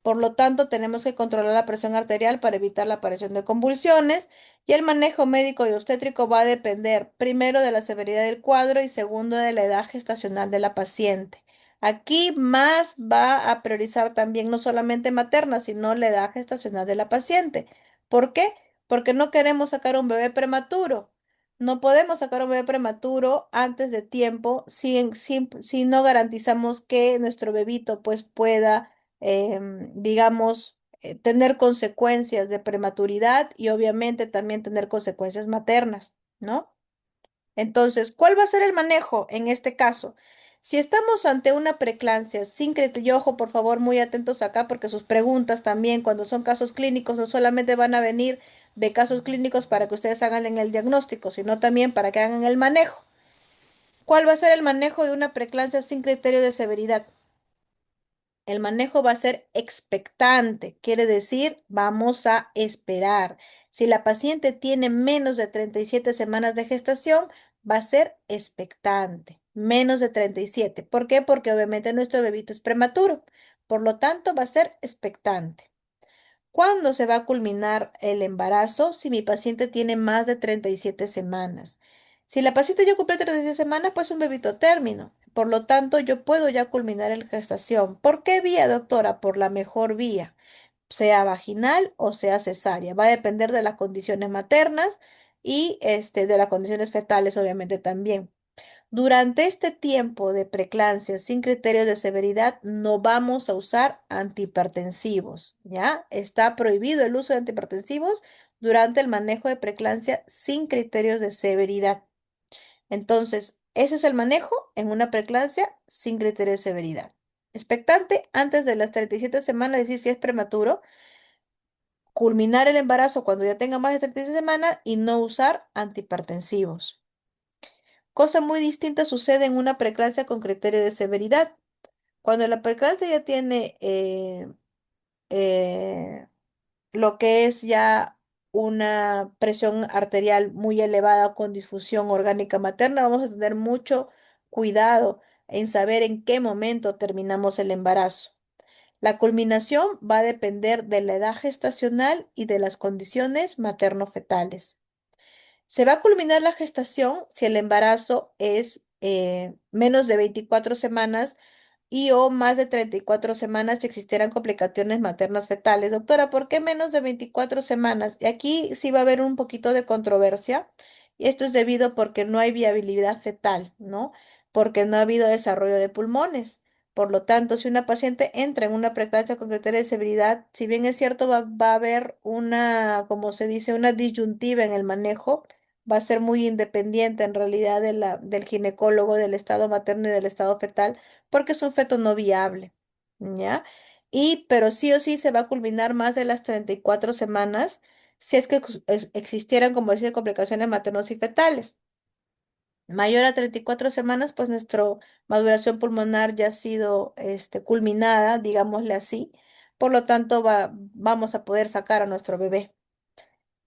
Por lo tanto, tenemos que controlar la presión arterial para evitar la aparición de convulsiones y el manejo médico y obstétrico va a depender primero de la severidad del cuadro y segundo de la edad gestacional de la paciente. Aquí más va a priorizar también no solamente materna, sino la edad gestacional de la paciente. ¿Por qué? Porque no queremos sacar un bebé prematuro. No podemos sacar un bebé prematuro antes de tiempo si no garantizamos que nuestro bebito pues pueda digamos, tener consecuencias de prematuridad y obviamente también tener consecuencias maternas, ¿no? Entonces, ¿cuál va a ser el manejo en este caso? Si estamos ante una preeclampsia sin criterio, y ojo, por favor, muy atentos acá porque sus preguntas también cuando son casos clínicos no solamente van a venir de casos clínicos para que ustedes hagan en el diagnóstico, sino también para que hagan el manejo. ¿Cuál va a ser el manejo de una preeclampsia sin criterio de severidad? El manejo va a ser expectante, quiere decir, vamos a esperar. Si la paciente tiene menos de 37 semanas de gestación, va a ser expectante, menos de 37. ¿Por qué? Porque obviamente nuestro bebito es prematuro, por lo tanto va a ser expectante. ¿Cuándo se va a culminar el embarazo? Si mi paciente tiene más de 37 semanas. Si la paciente ya cumple 36 semanas, pues un bebito término. Por lo tanto, yo puedo ya culminar en gestación. ¿Por qué vía, doctora? Por la mejor vía, sea vaginal o sea cesárea. Va a depender de las condiciones maternas y de las condiciones fetales, obviamente también. Durante este tiempo de preeclampsia sin criterios de severidad, no vamos a usar antihipertensivos, ¿ya? Está prohibido el uso de antihipertensivos durante el manejo de preeclampsia sin criterios de severidad. Entonces, ese es el manejo en una preeclampsia sin criterio de severidad. Expectante antes de las 37 semanas, es decir, si es prematuro, culminar el embarazo cuando ya tenga más de 36 semanas y no usar antihipertensivos. Cosa muy distinta sucede en una preeclampsia con criterio de severidad. Cuando la preeclampsia ya tiene eh, lo que es ya una presión arterial muy elevada con disfunción orgánica materna, vamos a tener mucho cuidado en saber en qué momento terminamos el embarazo. La culminación va a depender de la edad gestacional y de las condiciones materno-fetales. Se va a culminar la gestación si el embarazo es menos de 24 semanas y o más de 34 semanas si existieran complicaciones maternas fetales. Doctora, ¿por qué menos de 24 semanas? Y aquí sí va a haber un poquito de controversia. Y esto es debido porque no hay viabilidad fetal, ¿no? Porque no ha habido desarrollo de pulmones. Por lo tanto, si una paciente entra en una preeclampsia con criterio de severidad, si bien es cierto, va a haber una, como se dice, una disyuntiva en el manejo, va a ser muy independiente en realidad del ginecólogo, del estado materno y del estado fetal, porque es un feto no viable, ¿ya? Pero sí o sí se va a culminar más de las 34 semanas si es que existieran, como decía, complicaciones maternos y fetales. Mayor a 34 semanas, pues nuestra maduración pulmonar ya ha sido culminada, digámosle así. Por lo tanto, vamos a poder sacar a nuestro bebé.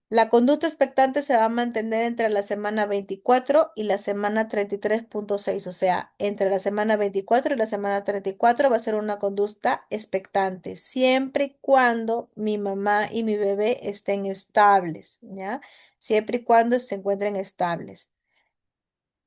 La conducta expectante se va a mantener entre la semana 24 y la semana 33.6, o sea, entre la semana 24 y la semana 34 va a ser una conducta expectante, siempre y cuando mi mamá y mi bebé estén estables, ¿ya? Siempre y cuando se encuentren estables.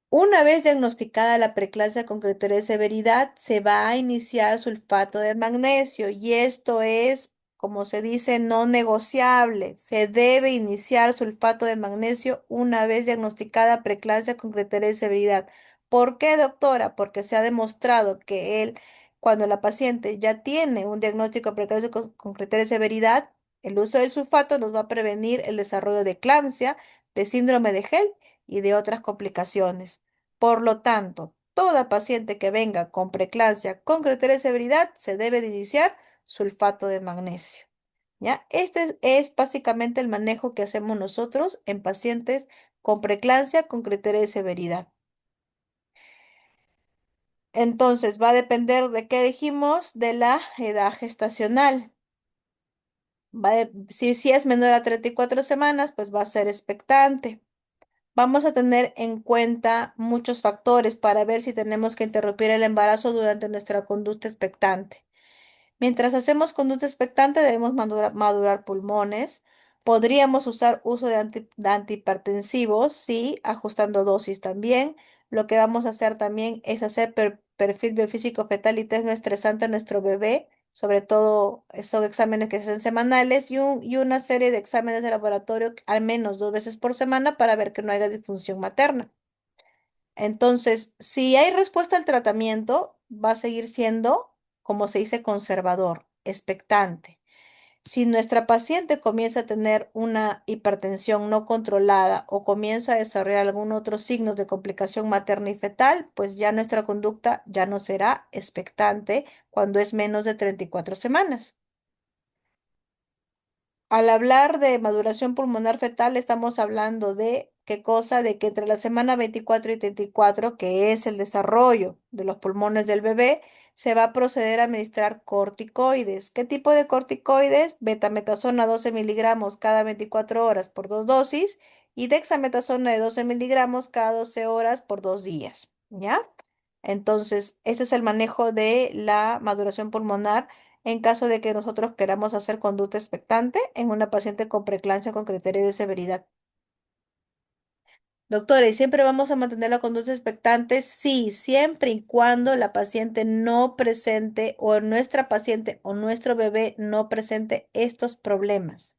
Una vez diagnosticada la preeclampsia con criterio de severidad, se va a iniciar sulfato de magnesio y esto es, como se dice, no negociable. Se debe iniciar sulfato de magnesio una vez diagnosticada preeclampsia con criterio de severidad. ¿Por qué, doctora? Porque se ha demostrado que cuando la paciente ya tiene un diagnóstico de preeclampsia con criterio de severidad, el uso del sulfato nos va a prevenir el desarrollo de eclampsia, de síndrome de Gel y de otras complicaciones. Por lo tanto, toda paciente que venga con preeclampsia con criterio de severidad se debe de iniciar sulfato de magnesio. ¿Ya? Este es básicamente el manejo que hacemos nosotros en pacientes con preeclampsia con criterio de severidad. Entonces, va a depender de qué dijimos, de la edad gestacional. Si es menor a 34 semanas, pues va a ser expectante. Vamos a tener en cuenta muchos factores para ver si tenemos que interrumpir el embarazo durante nuestra conducta expectante. Mientras hacemos conducta expectante, debemos madurar pulmones. Podríamos usar uso de antihipertensivos, sí, ajustando dosis también. Lo que vamos a hacer también es hacer perfil biofísico fetal y test no estresante a nuestro bebé. Sobre todo, son exámenes que se hacen semanales y una serie de exámenes de laboratorio al menos 2 veces por semana para ver que no haya disfunción materna. Entonces, si hay respuesta al tratamiento, va a seguir siendo, como se dice, conservador, expectante. Si nuestra paciente comienza a tener una hipertensión no controlada o comienza a desarrollar algún otro signos de complicación materna y fetal, pues ya nuestra conducta ya no será expectante cuando es menos de 34 semanas. Al hablar de maduración pulmonar fetal, estamos hablando de qué cosa, de que entre la semana 24 y 34, que es el desarrollo de los pulmones del bebé, se va a proceder a administrar corticoides. ¿Qué tipo de corticoides? Betametasona 12 miligramos cada 24 horas por 2 dosis y dexametasona de 12 miligramos cada 12 horas por 2 días. ¿Ya? Entonces, ese es el manejo de la maduración pulmonar en caso de que nosotros queramos hacer conducta expectante en una paciente con preeclampsia con criterio de severidad. Doctora, ¿y siempre vamos a mantener la conducta expectante? Sí, siempre y cuando la paciente no presente o nuestra paciente o nuestro bebé no presente estos problemas.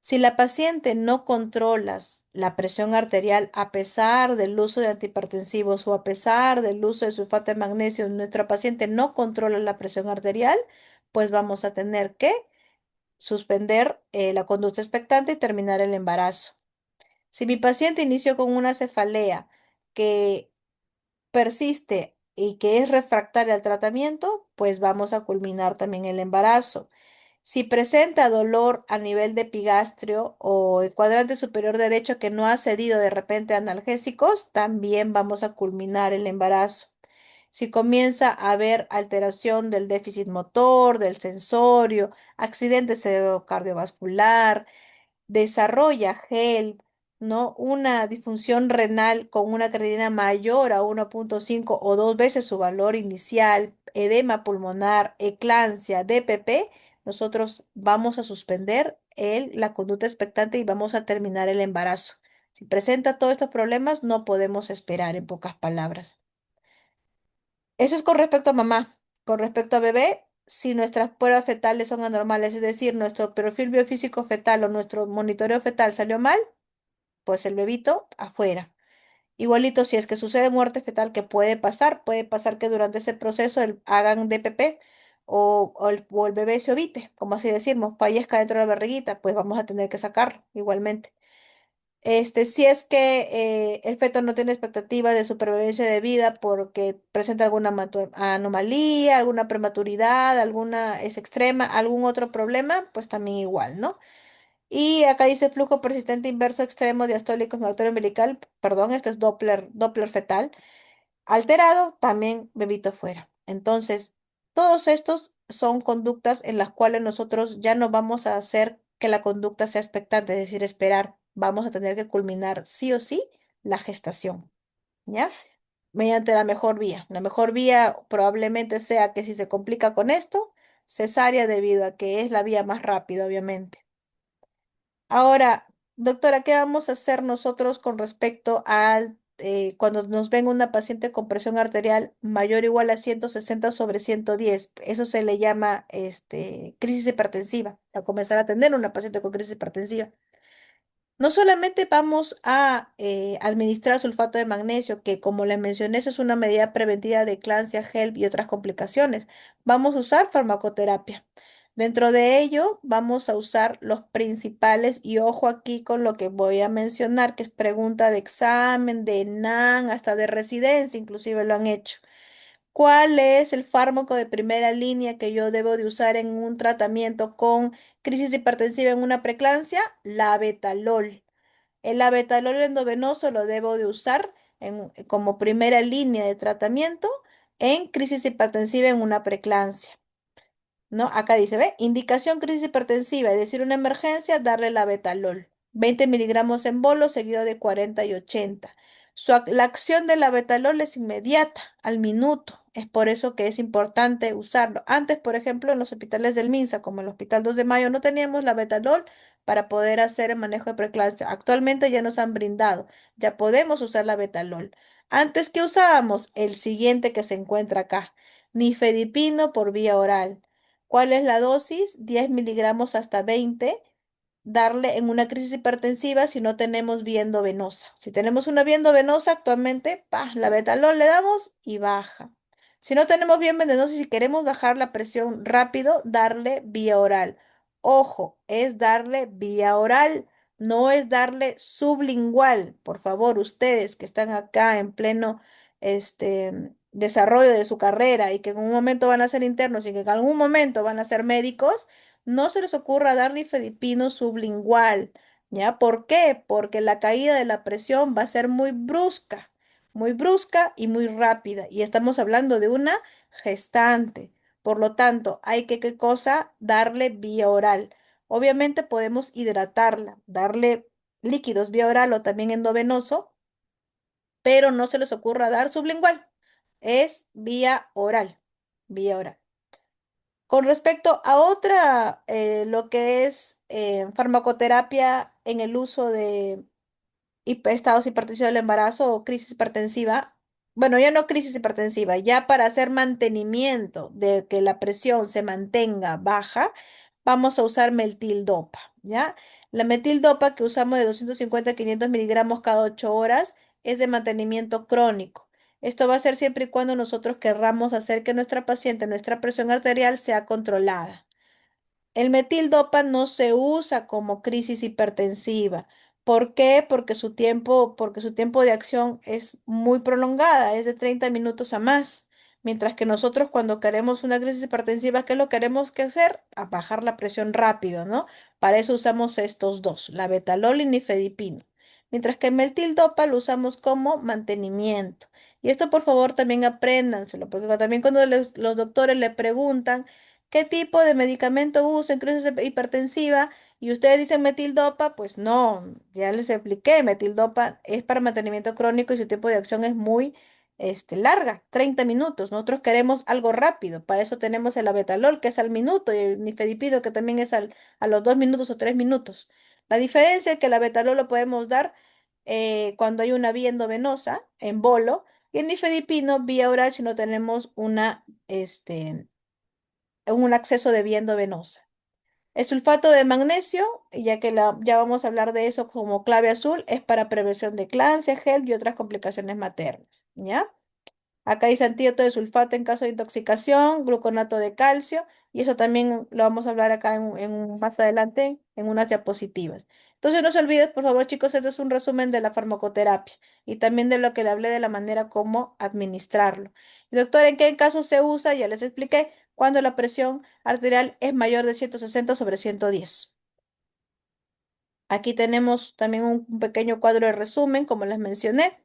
Si la paciente no controla la presión arterial a pesar del uso de antihipertensivos o a pesar del uso de sulfato de magnesio, nuestra paciente no controla la presión arterial, pues vamos a tener que suspender la conducta expectante y terminar el embarazo. Si mi paciente inició con una cefalea que persiste y que es refractaria al tratamiento, pues vamos a culminar también el embarazo. Si presenta dolor a nivel de epigastrio o el cuadrante superior derecho que no ha cedido de repente a analgésicos, también vamos a culminar el embarazo. Si comienza a haber alteración del déficit motor, del sensorio, accidente cerebrocardiovascular, desarrolla GEL, ¿no? Una disfunción renal con una creatinina mayor a 1,5 o dos veces su valor inicial, edema pulmonar, eclampsia, DPP, nosotros vamos a suspender la conducta expectante y vamos a terminar el embarazo. Si presenta todos estos problemas, no podemos esperar, en pocas palabras. Eso es con respecto a mamá. Con respecto a bebé, si nuestras pruebas fetales son anormales, es decir, nuestro perfil biofísico fetal o nuestro monitoreo fetal salió mal, pues el bebito afuera. Igualito si es que sucede muerte fetal, que puede pasar que durante ese proceso hagan DPP o el bebé se ovite, como así decimos, fallezca dentro de la barriguita, pues vamos a tener que sacarlo igualmente. Si es que el feto no tiene expectativa de supervivencia de vida porque presenta alguna anomalía, alguna prematuridad, alguna es extrema, algún otro problema, pues también igual, ¿no? Y acá dice flujo persistente inverso extremo diastólico en arteria umbilical, perdón, esto es Doppler fetal. Alterado, también bebito fuera. Entonces, todos estos son conductas en las cuales nosotros ya no vamos a hacer que la conducta sea expectante, es decir, esperar. Vamos a tener que culminar sí o sí la gestación, ¿ya? Mediante la mejor vía. La mejor vía probablemente sea que si se complica con esto, cesárea debido a que es la vía más rápida, obviamente. Ahora, doctora, ¿qué vamos a hacer nosotros con respecto al cuando nos venga una paciente con presión arterial mayor o igual a 160/110? Eso se le llama crisis hipertensiva, a comenzar a tener una paciente con crisis hipertensiva. No solamente vamos a administrar sulfato de magnesio, que como le mencioné, eso es una medida preventiva de eclampsia, HELP y otras complicaciones. Vamos a usar farmacoterapia. Dentro de ello, vamos a usar los principales, y ojo aquí con lo que voy a mencionar, que es pregunta de examen, de NAN, hasta de residencia, inclusive lo han hecho. ¿Cuál es el fármaco de primera línea que yo debo de usar en un tratamiento con crisis hipertensiva en una preeclampsia? La betalol. El abetalol endovenoso lo debo de usar como primera línea de tratamiento en crisis hipertensiva en una preeclampsia. ¿No? Acá dice, ¿ve? Indicación crisis hipertensiva, es decir, una emergencia, darle la betalol. 20 miligramos en bolo seguido de 40 y 80. La acción de la betalol es inmediata, al minuto. Es por eso que es importante usarlo. Antes, por ejemplo, en los hospitales del MINSA, como el Hospital 2 de Mayo, no teníamos la betalol para poder hacer el manejo de preeclampsia. Actualmente ya nos han brindado, ya podemos usar la betalol. Antes, ¿qué usábamos? El siguiente que se encuentra acá, nifedipino por vía oral. ¿Cuál es la dosis? 10 miligramos hasta 20. Darle en una crisis hipertensiva si no tenemos vía endovenosa. Si tenemos una vía endovenosa, actualmente, la betalol le damos y baja. Si no tenemos vía endovenosa y si queremos bajar la presión rápido, darle vía oral. Ojo, es darle vía oral, no es darle sublingual. Por favor, ustedes que están acá en pleno desarrollo de su carrera y que en un momento van a ser internos y que en algún momento van a ser médicos, no se les ocurra dar nifedipino sublingual, ¿ya? ¿Por qué? Porque la caída de la presión va a ser muy brusca y muy rápida. Y estamos hablando de una gestante. Por lo tanto, hay que, ¿qué cosa? Darle vía oral. Obviamente podemos hidratarla, darle líquidos vía oral o también endovenoso, pero no se les ocurra dar sublingual. Es vía oral, vía oral. Con respecto a lo que es farmacoterapia en el uso estados hipertensivos del embarazo o crisis hipertensiva, bueno, ya no crisis hipertensiva, ya para hacer mantenimiento de que la presión se mantenga baja, vamos a usar metildopa, ¿ya? La metildopa que usamos de 250 a 500 miligramos cada 8 horas es de mantenimiento crónico. Esto va a ser siempre y cuando nosotros querramos hacer que nuestra paciente, nuestra presión arterial sea controlada. El metildopa no se usa como crisis hipertensiva. ¿Por qué? Porque su tiempo de acción es muy prolongada, es de 30 minutos a más. Mientras que nosotros cuando queremos una crisis hipertensiva, ¿qué es lo que queremos que hacer? A bajar la presión rápido, ¿no? Para eso usamos estos dos, la betalol y nifedipino. Mientras que el metildopa lo usamos como mantenimiento. Y esto por favor también apréndanselo, porque también cuando los doctores le preguntan, ¿qué tipo de medicamento usa en crisis hipertensiva? Y ustedes dicen metildopa, pues no, ya les expliqué, metildopa es para mantenimiento crónico y su tiempo de acción es muy larga, 30 minutos. Nosotros queremos algo rápido, para eso tenemos el abetalol, que es al minuto, y el nifedipino, que también es a los 2 minutos o 3 minutos. La diferencia es que el abetalol lo podemos dar cuando hay una vía endovenosa, en bolo, y el nifedipino vía oral si no tenemos un acceso de vía endovenosa. El sulfato de magnesio, ya que ya vamos a hablar de eso como clave azul, es para prevención de eclampsia, gel y otras complicaciones maternas, ¿ya? Acá dice antídoto de sulfato en caso de intoxicación, gluconato de calcio, y eso también lo vamos a hablar acá más adelante en unas diapositivas. Entonces no se olviden, por favor, chicos, este es un resumen de la farmacoterapia y también de lo que le hablé de la manera como administrarlo. Y doctor, ¿en qué caso se usa? Ya les expliqué, cuando la presión arterial es mayor de 160 sobre 110. Aquí tenemos también un pequeño cuadro de resumen, como les mencioné.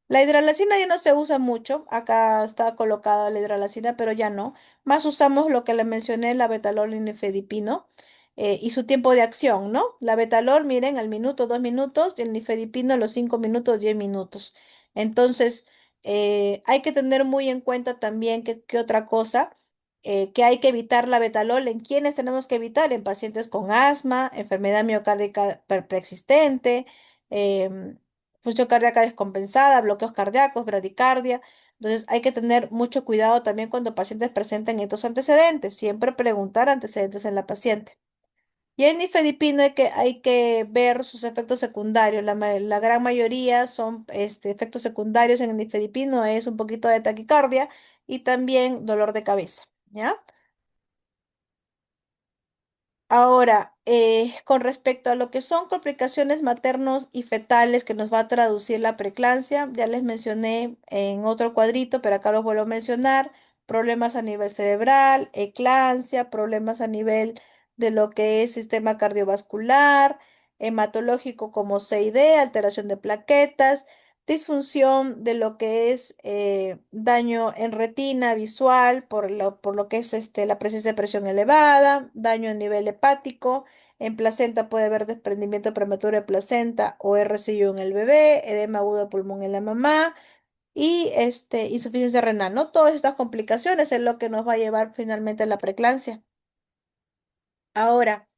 La hidralacina ya no se usa mucho. Acá está colocada la hidralacina, pero ya no. Más usamos lo que le mencioné, la betalol y nifedipino, y su tiempo de acción, ¿no? La betalol, miren, al minuto, 2 minutos, y el nifedipino a los 5 minutos, 10 minutos. Entonces, hay que tener muy en cuenta también que otra cosa, que hay que evitar la betalol. ¿En quiénes tenemos que evitar? En pacientes con asma, enfermedad miocárdica preexistente, em, función cardíaca descompensada, bloqueos cardíacos, bradicardia. Entonces hay que tener mucho cuidado también cuando pacientes presenten estos antecedentes. Siempre preguntar antecedentes en la paciente. Y el nifedipino hay que ver sus efectos secundarios. La gran mayoría son efectos secundarios en el nifedipino, es un poquito de taquicardia y también dolor de cabeza. ¿Ya? Ahora, con respecto a lo que son complicaciones maternos y fetales que nos va a traducir la preeclampsia, ya les mencioné en otro cuadrito, pero acá los vuelvo a mencionar, problemas a nivel cerebral, eclampsia, problemas a nivel de lo que es sistema cardiovascular, hematológico como CID, alteración de plaquetas, disfunción de lo que es daño en retina visual por lo que es la presencia de presión elevada, daño a nivel hepático, en placenta puede haber desprendimiento prematuro de placenta o RCIO en el bebé, edema agudo de pulmón en la mamá y insuficiencia renal, ¿no? Todas estas complicaciones es lo que nos va a llevar finalmente a la preeclampsia. Ahora,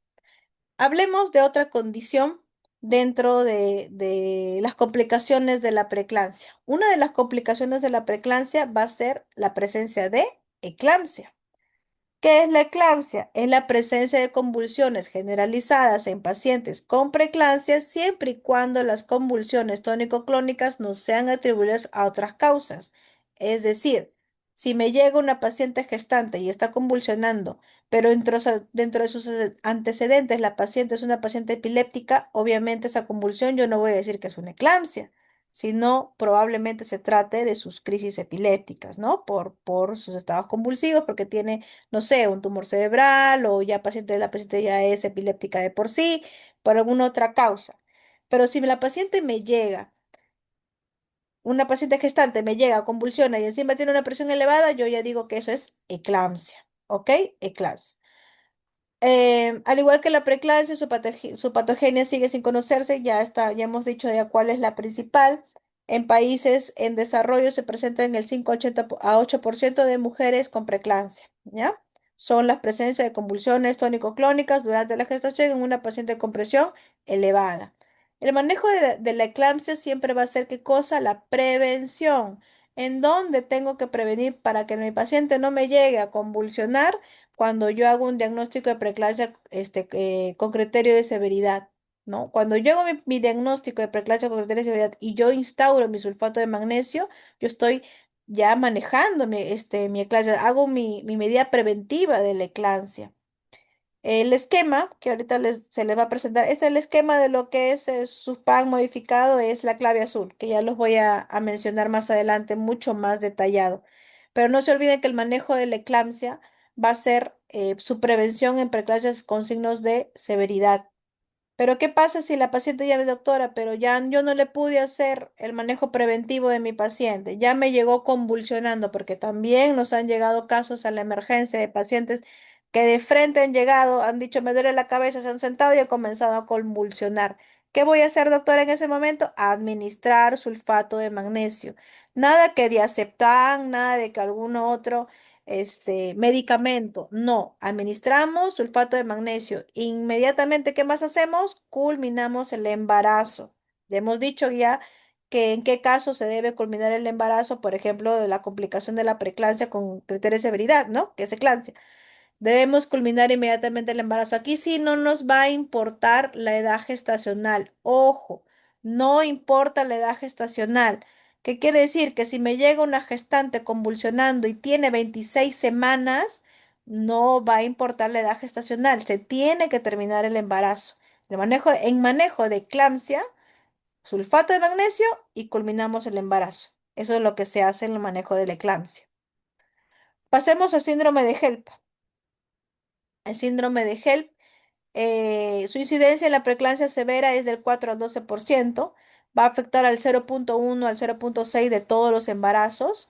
hablemos de otra condición dentro de las complicaciones de la preeclampsia. Una de las complicaciones de la preeclampsia va a ser la presencia de eclampsia. ¿Qué es la eclampsia? Es la presencia de convulsiones generalizadas en pacientes con preeclampsia siempre y cuando las convulsiones tónico-clónicas no sean atribuibles a otras causas. Es decir, si me llega una paciente gestante y está convulsionando, pero dentro de sus antecedentes la paciente es una paciente epiléptica, obviamente esa convulsión yo no voy a decir que es una eclampsia, sino probablemente se trate de sus crisis epilépticas, ¿no? Por sus estados convulsivos, porque tiene no sé, un tumor cerebral o ya la paciente ya es epiléptica de por sí, por alguna otra causa. Pero si la paciente me llega, una paciente gestante me llega, convulsiona y encima tiene una presión elevada, yo ya digo que eso es eclampsia, ¿ok? Eclampsia. Al igual que la preeclampsia, su patogenia sigue sin conocerse, ya está, ya hemos dicho ya cuál es la principal. En países en desarrollo se presenta en el 5 a 8% de mujeres con preeclampsia, ¿ya? Son las presencias de convulsiones tónico-clónicas durante la gestación en una paciente con presión elevada. El manejo de la eclampsia siempre va a ser ¿qué cosa? La prevención. ¿En dónde tengo que prevenir para que mi paciente no me llegue a convulsionar cuando yo hago un diagnóstico de preeclampsia con criterio de severidad? ¿No? Cuando yo hago mi diagnóstico de preeclampsia con criterio de severidad y yo instauro mi sulfato de magnesio, yo estoy ya manejando mi eclampsia, hago mi medida preventiva de la eclampsia. El esquema que ahorita se les va a presentar es el esquema de lo que es su pan modificado, es la clave azul, que ya los voy a mencionar más adelante mucho más detallado. Pero no se olviden que el manejo de la eclampsia va a ser su prevención en preeclampsias con signos de severidad. Pero ¿qué pasa si la paciente ya ve doctora, pero ya yo no le pude hacer el manejo preventivo de mi paciente? Ya me llegó convulsionando, porque también nos han llegado casos a la emergencia de pacientes que de frente han llegado, han dicho me duele la cabeza, se han sentado y han comenzado a convulsionar. ¿Qué voy a hacer, doctora, en ese momento? Administrar sulfato de magnesio. Nada que diazepam, nada de que algún otro medicamento. No, administramos sulfato de magnesio. Inmediatamente, ¿qué más hacemos? Culminamos el embarazo. Ya hemos dicho ya que en qué caso se debe culminar el embarazo, por ejemplo, de la complicación de la preeclampsia con criterio de severidad, ¿no? Que es eclampsia. Debemos culminar inmediatamente el embarazo. Aquí sí no nos va a importar la edad gestacional. Ojo, no importa la edad gestacional. ¿Qué quiere decir? Que si me llega una gestante convulsionando y tiene 26 semanas, no va a importar la edad gestacional. Se tiene que terminar el embarazo. En manejo de eclampsia, sulfato de magnesio y culminamos el embarazo. Eso es lo que se hace en el manejo de la eclampsia. Pasemos al síndrome de HELP. El síndrome de HELP. Su incidencia en la preeclampsia severa es del 4 al 12%. Va a afectar al 0,1 al 0,6 de todos los embarazos.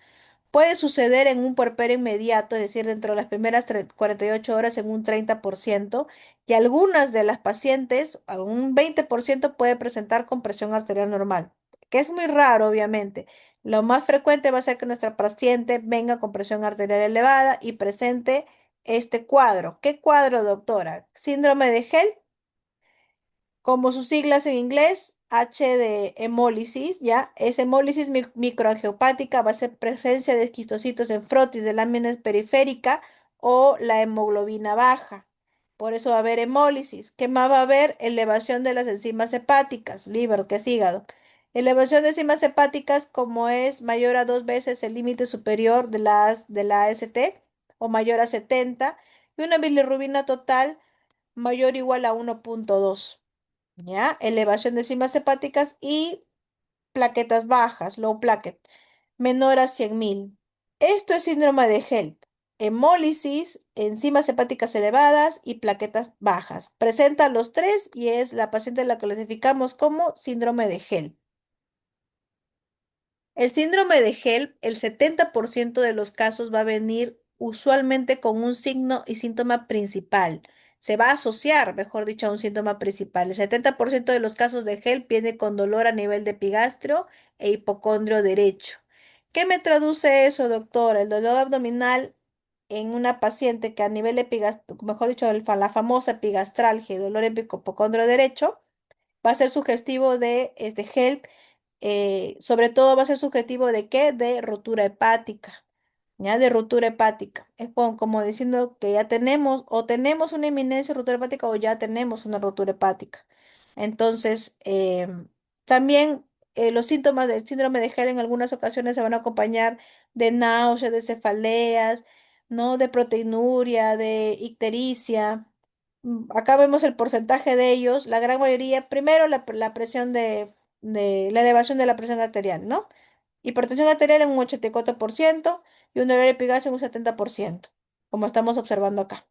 Puede suceder en un puerperio inmediato, es decir, dentro de las primeras 48 horas en un 30%, y algunas de las pacientes, a un 20% puede presentar compresión arterial normal, que es muy raro, obviamente. Lo más frecuente va a ser que nuestra paciente venga con presión arterial elevada y presente este cuadro. ¿Qué cuadro, doctora? Síndrome de Hell, como sus siglas en inglés, H de hemólisis, ¿ya? Es hemólisis microangiopática, va a ser presencia de esquistocitos en frotis de láminas periférica o la hemoglobina baja. Por eso va a haber hemólisis. ¿Qué más va a haber? Elevación de las enzimas hepáticas, liver, que es hígado. Elevación de enzimas hepáticas como es mayor a 2 veces el límite superior de la AST o mayor a 70 y una bilirrubina total mayor o igual a 1,2. ¿Ya? Elevación de enzimas hepáticas y plaquetas bajas, low plaquet, menor a 100.000. Esto es síndrome de HELP. Hemólisis, enzimas hepáticas elevadas y plaquetas bajas. Presenta los tres y es la paciente a la que clasificamos como síndrome de HELP. El síndrome de HELP, el 70% de los casos va a venir usualmente con un signo y síntoma principal. Se va a asociar, mejor dicho, a un síntoma principal. El 70% de los casos de HELP viene con dolor a nivel de epigastrio e hipocondrio derecho. ¿Qué me traduce eso, doctora? El dolor abdominal en una paciente que a nivel epigastrio, mejor dicho, la famosa epigastralgia y dolor en hipocondrio derecho, va a ser sugestivo de HELP, sobre todo va a ser subjetivo de qué, de rotura hepática, ya de rotura hepática. Es como diciendo que ya tenemos o tenemos una inminencia de rotura hepática o ya tenemos una rotura hepática. Entonces, también los síntomas del síndrome de Hell en algunas ocasiones se van a acompañar de náuseas, de cefaleas, ¿no? De proteinuria, de ictericia. Acá vemos el porcentaje de ellos, la gran mayoría, primero la presión de la elevación de la presión arterial, ¿no? Hipertensión arterial en un 84% y un dolor epigastrio en un 70%, como estamos observando acá.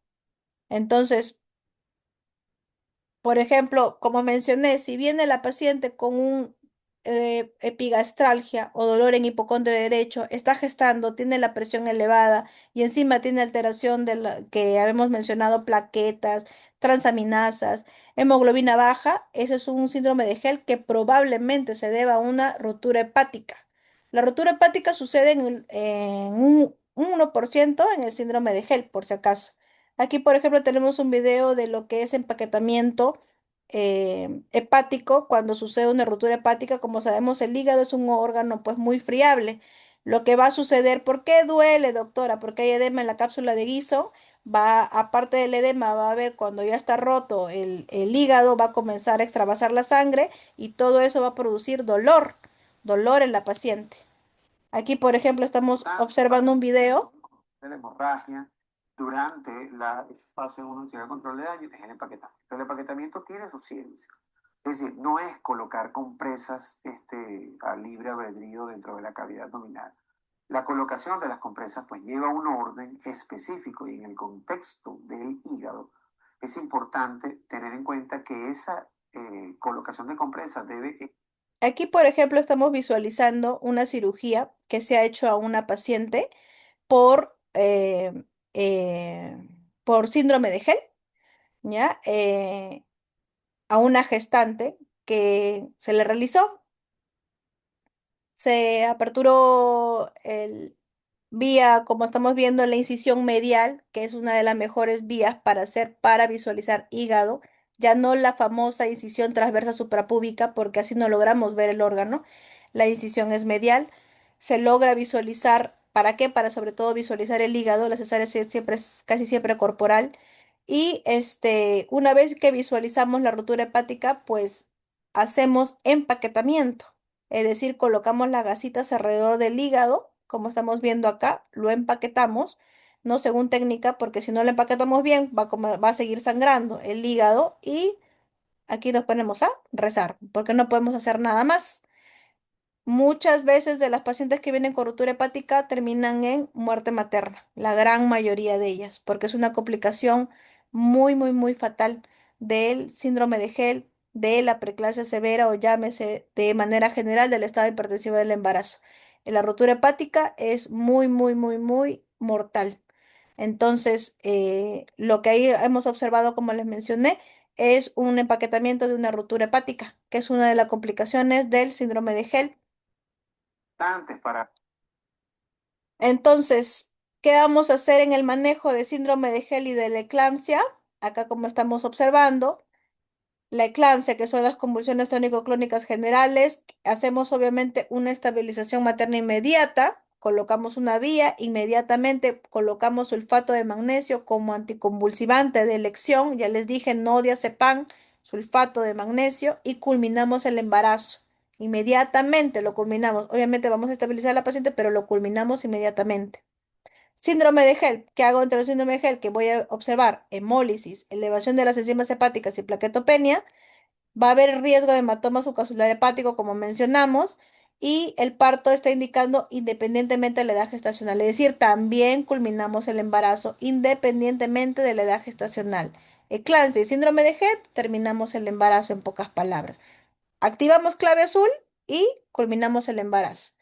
Entonces, por ejemplo, como mencioné, si viene la paciente con un epigastralgia o dolor en hipocondrio derecho, está gestando, tiene la presión elevada y encima tiene alteración de la que habíamos mencionado, plaquetas, transaminasas, hemoglobina baja, ese es un síndrome de Hell que probablemente se deba a una rotura hepática. La rotura hepática sucede en un 1% en el síndrome de Hell, por si acaso. Aquí, por ejemplo, tenemos un video de lo que es empaquetamiento hepático, cuando sucede una ruptura hepática, como sabemos, el hígado es un órgano pues muy friable. Lo que va a suceder, ¿por qué duele, doctora? Porque hay edema en la cápsula de guiso. Va, aparte del edema, va a haber cuando ya está roto el hígado, va a comenzar a extravasar la sangre y todo eso va a producir dolor, dolor en la paciente. Aquí, por ejemplo, estamos observando un video. De la hemorragia durante la fase 1 de control de daño es el empaquetamiento. El empaquetamiento tiene su ciencia. Es decir, no es colocar compresas a libre albedrío dentro de la cavidad abdominal. La colocación de las compresas pues lleva un orden específico y en el contexto del hígado es importante tener en cuenta que esa colocación de compresas debe. Aquí, por ejemplo, estamos visualizando una cirugía que se ha hecho a una paciente por, por síndrome de Gel, ¿ya? A una gestante que se le realizó. Se aperturó el vía, como estamos viendo, la incisión medial, que es una de las mejores vías para hacer, para visualizar hígado, ya no la famosa incisión transversa suprapúbica, porque así no logramos ver el órgano. La incisión es medial. Se logra visualizar, ¿para qué? Para sobre todo visualizar el hígado, la cesárea siempre es casi siempre corporal. Y una vez que visualizamos la rotura hepática, pues hacemos empaquetamiento. Es decir, colocamos las gasitas alrededor del hígado, como estamos viendo acá, lo empaquetamos, no según técnica, porque si no lo empaquetamos bien, va a seguir sangrando el hígado y aquí nos ponemos a rezar, porque no podemos hacer nada más. Muchas veces de las pacientes que vienen con ruptura hepática terminan en muerte materna, la gran mayoría de ellas, porque es una complicación muy, muy, muy fatal del síndrome de Gel, de la preeclampsia severa o llámese de manera general del estado hipertensivo del embarazo. La ruptura hepática es muy, muy, muy, muy mortal. Entonces, lo que ahí hemos observado, como les mencioné, es un empaquetamiento de una ruptura hepática, que es una de las complicaciones del síndrome de Gel. Antes para. Entonces, ¿qué vamos a hacer en el manejo de síndrome de Gel y de la eclampsia? Acá como estamos observando, la eclampsia, que son las convulsiones tónico-clónicas generales, hacemos obviamente una estabilización materna inmediata, colocamos una vía, inmediatamente colocamos sulfato de magnesio como anticonvulsivante de elección, ya les dije, no diazepam, sulfato de magnesio y culminamos el embarazo. Inmediatamente lo culminamos. Obviamente vamos a estabilizar a la paciente, pero lo culminamos inmediatamente. Síndrome de Hell, ¿qué hago entre el síndrome de Hell? Que voy a observar hemólisis, elevación de las enzimas hepáticas y plaquetopenia. Va a haber riesgo de hematoma subcapsular hepático, como mencionamos, y el parto está indicando independientemente de la edad gestacional. Es decir, también culminamos el embarazo independientemente de la edad gestacional. Eclampsia y síndrome de Hell, terminamos el embarazo en pocas palabras. Activamos clave azul y culminamos el embarazo.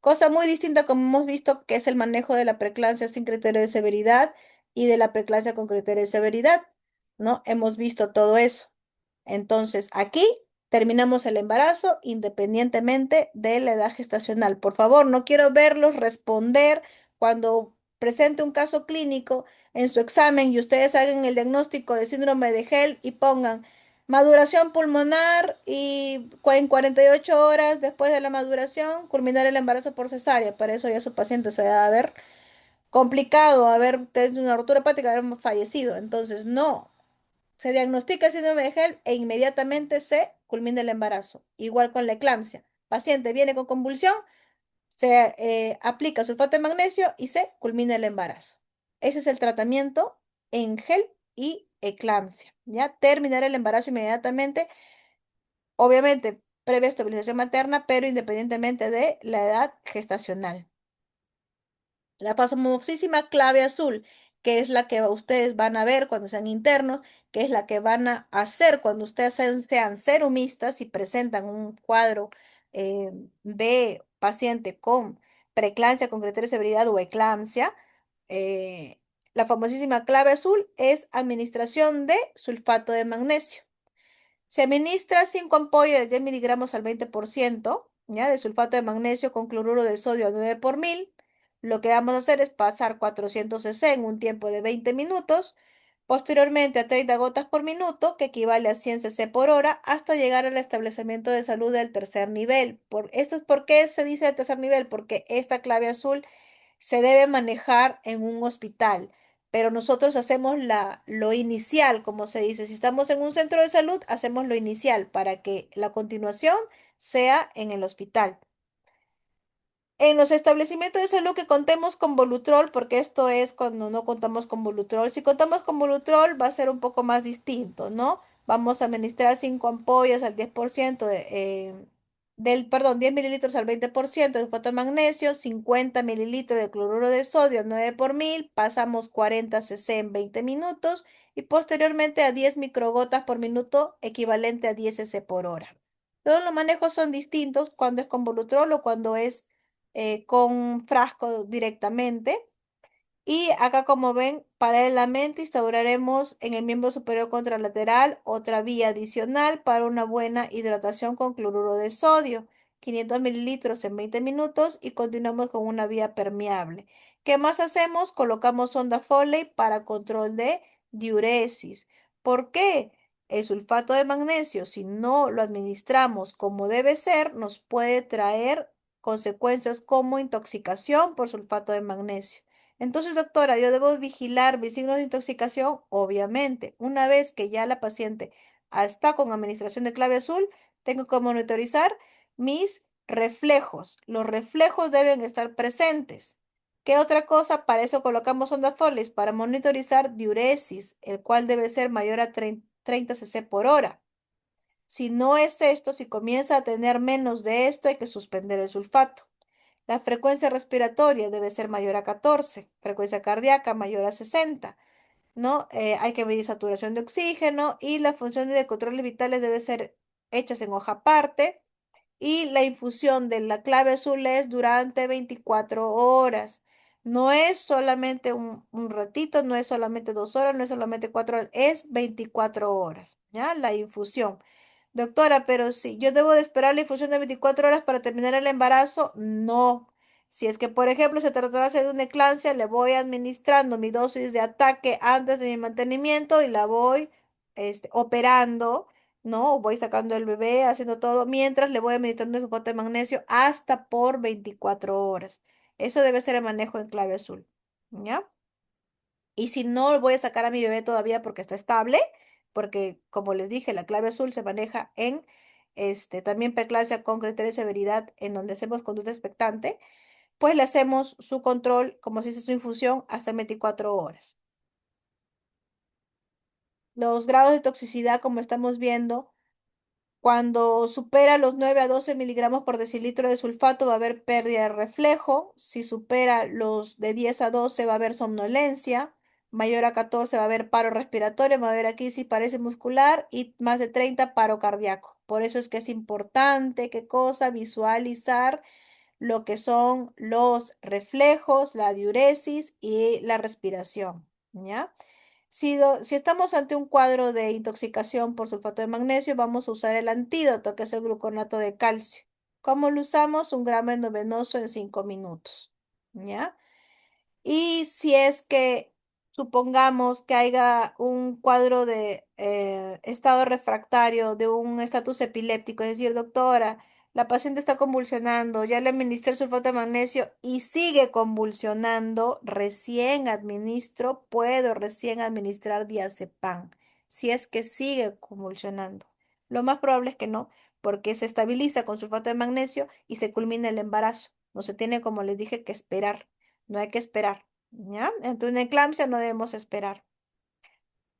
Cosa muy distinta como hemos visto que es el manejo de la preeclampsia sin criterio de severidad y de la preeclampsia con criterio de severidad, ¿no? Hemos visto todo eso. Entonces, aquí terminamos el embarazo independientemente de la edad gestacional. Por favor, no quiero verlos responder cuando presente un caso clínico en su examen y ustedes hagan el diagnóstico de síndrome de Hell y pongan maduración pulmonar y en 48 horas después de la maduración culminar el embarazo por cesárea. Para eso ya su paciente se va a ver complicado, haber tenido una rotura hepática, haber fallecido. Entonces, no. Se diagnostica el síndrome de Hell e inmediatamente se culmina el embarazo. Igual con la eclampsia. Paciente viene con convulsión, se aplica sulfato de magnesio y se culmina el embarazo. Ese es el tratamiento en gel y eclampsia. ¿Ya? Terminar el embarazo inmediatamente, obviamente previa estabilización materna, pero independientemente de la edad gestacional. La famosísima clave azul, que es la que ustedes van a ver cuando sean internos, que es la que van a hacer cuando ustedes sean serumistas y presentan un cuadro eh, de paciente con preeclampsia con criterio de severidad o eclampsia. La famosísima clave azul es administración de sulfato de magnesio. Se administra 5 ampollas de 10 miligramos al 20%, ¿ya? De sulfato de magnesio con cloruro de sodio al 9 por mil. Lo que vamos a hacer es pasar 400 cc en un tiempo de 20 minutos. Posteriormente a 30 gotas por minuto, que equivale a 100 cc por hora, hasta llegar al establecimiento de salud del tercer nivel. Esto es por qué se dice el tercer nivel, porque esta clave azul se debe manejar en un hospital, pero nosotros hacemos lo inicial, como se dice. Si estamos en un centro de salud, hacemos lo inicial para que la continuación sea en el hospital. En los establecimientos de salud que contemos con Volutrol, porque esto es cuando no contamos con Volutrol. Si contamos con Volutrol va a ser un poco más distinto, ¿no? Vamos a administrar 5 ampollas al 10% perdón, 10 mililitros al 20% de fosfato de magnesio, 50 mililitros de cloruro de sodio, 9 por mil, pasamos 40 cc en 20 minutos y posteriormente a 10 microgotas por minuto, equivalente a 10 cc por hora. Todos los manejos son distintos cuando es con Volutrol o cuando es con frasco directamente. Y acá, como ven, paralelamente instauraremos en el miembro superior contralateral otra vía adicional para una buena hidratación con cloruro de sodio, 500 mililitros en 20 minutos y continuamos con una vía permeable. ¿Qué más hacemos? Colocamos sonda Foley para control de diuresis. ¿Por qué? El sulfato de magnesio, si no lo administramos como debe ser, nos puede traer consecuencias como intoxicación por sulfato de magnesio. Entonces, doctora, yo debo vigilar mis signos de intoxicación, obviamente. Una vez que ya la paciente está con administración de clave azul, tengo que monitorizar mis reflejos. Los reflejos deben estar presentes. ¿Qué otra cosa? Para eso colocamos sonda Foley, para monitorizar diuresis, el cual debe ser mayor a 30 cc por hora. Si no es esto, si comienza a tener menos de esto, hay que suspender el sulfato. La frecuencia respiratoria debe ser mayor a 14, frecuencia cardíaca mayor a 60, ¿no? Hay que medir saturación de oxígeno y las funciones de controles vitales deben ser hechas en hoja aparte y la infusión de la clave azul es durante 24 horas. No es solamente un ratito, no es solamente 2 horas, no es solamente 4 horas, es 24 horas, ¿ya? La infusión. Doctora, pero si yo debo de esperar la infusión de 24 horas para terminar el embarazo, no. Si es que, por ejemplo, se tratase de una eclampsia, le voy administrando mi dosis de ataque antes de mi mantenimiento y la voy operando, ¿no? Voy sacando el bebé, haciendo todo, mientras le voy administrando sulfato de magnesio hasta por 24 horas. Eso debe ser el manejo en clave azul, ¿ya? Y si no, voy a sacar a mi bebé todavía porque está estable, porque como les dije, la clave azul se maneja en también preeclampsia con criterio de severidad, en donde hacemos conducta expectante, pues le hacemos su control, como se dice, su infusión hasta 24 horas. Los grados de toxicidad, como estamos viendo, cuando supera los 9 a 12 miligramos por decilitro de sulfato va a haber pérdida de reflejo. Si supera los de 10 a 12 va a haber somnolencia. Mayor a 14 va a haber paro respiratorio, va a haber aquí sí parálisis muscular y más de 30 paro cardíaco. Por eso es que es importante, ¿qué cosa? Visualizar lo que son los reflejos, la diuresis y la respiración, ¿ya? Si estamos ante un cuadro de intoxicación por sulfato de magnesio, vamos a usar el antídoto, que es el gluconato de calcio. ¿Cómo lo usamos? 1 gramo endovenoso en 5 minutos, ¿ya? Y si es que supongamos que haya un cuadro de estado refractario de un estatus epiléptico, es decir, doctora, la paciente está convulsionando, ya le administré el sulfato de magnesio y sigue convulsionando, puedo recién administrar diazepam, si es que sigue convulsionando. Lo más probable es que no, porque se estabiliza con sulfato de magnesio y se culmina el embarazo. No se tiene, como les dije, que esperar. No hay que esperar, ¿ya? Ante una eclampsia no debemos esperar.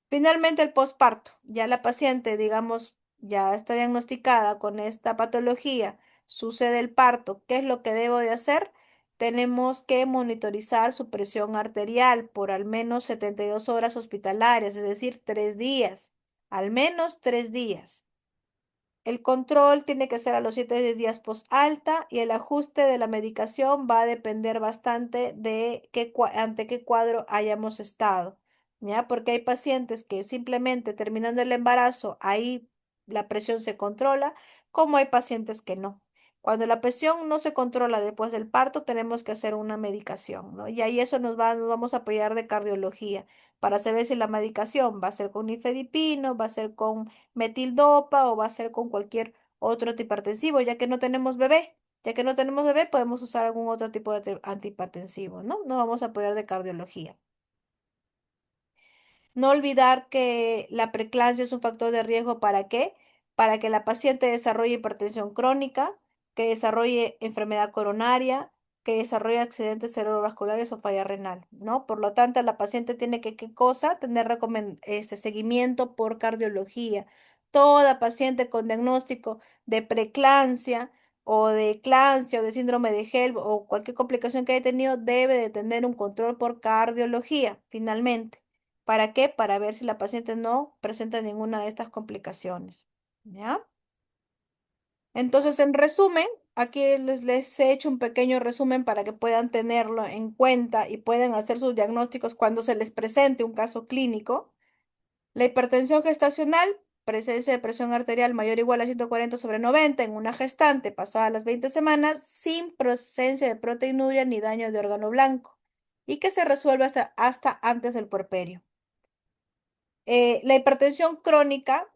Finalmente, el posparto. Ya la paciente, digamos, ya está diagnosticada con esta patología, sucede el parto. ¿Qué es lo que debo de hacer? Tenemos que monitorizar su presión arterial por al menos 72 horas hospitalarias, es decir, 3 días, al menos 3 días. El control tiene que ser a los 7 días post alta y el ajuste de la medicación va a depender bastante de ante qué cuadro hayamos estado, ¿ya? Porque hay pacientes que simplemente terminando el embarazo, ahí la presión se controla, como hay pacientes que no. Cuando la presión no se controla después del parto, tenemos que hacer una medicación, ¿no? Y ahí eso nos vamos a apoyar de cardiología para saber si la medicación va a ser con nifedipino, va a ser con metildopa o va a ser con cualquier otro antihipertensivo, ya que no tenemos bebé. Ya que no tenemos bebé, podemos usar algún otro tipo de antihipertensivo, ¿no? No vamos a apoyar de cardiología. No olvidar que la preeclampsia es un factor de riesgo ¿para qué? Para que la paciente desarrolle hipertensión crónica, que desarrolle enfermedad coronaria, que desarrolle accidentes cerebrovasculares o falla renal, ¿no? Por lo tanto, la paciente tiene que, ¿qué cosa? Tener seguimiento por cardiología. Toda paciente con diagnóstico de preeclampsia o de eclampsia o de síndrome de HELP o cualquier complicación que haya tenido debe de tener un control por cardiología, finalmente. ¿Para qué? Para ver si la paciente no presenta ninguna de estas complicaciones. ¿Ya? Entonces, en resumen, aquí les he hecho un pequeño resumen para que puedan tenerlo en cuenta y puedan hacer sus diagnósticos cuando se les presente un caso clínico. La hipertensión gestacional, presencia de presión arterial mayor o igual a 140/90 en una gestante pasada las 20 semanas sin presencia de proteinuria ni daño de órgano blanco y que se resuelve hasta antes del puerperio. La hipertensión crónica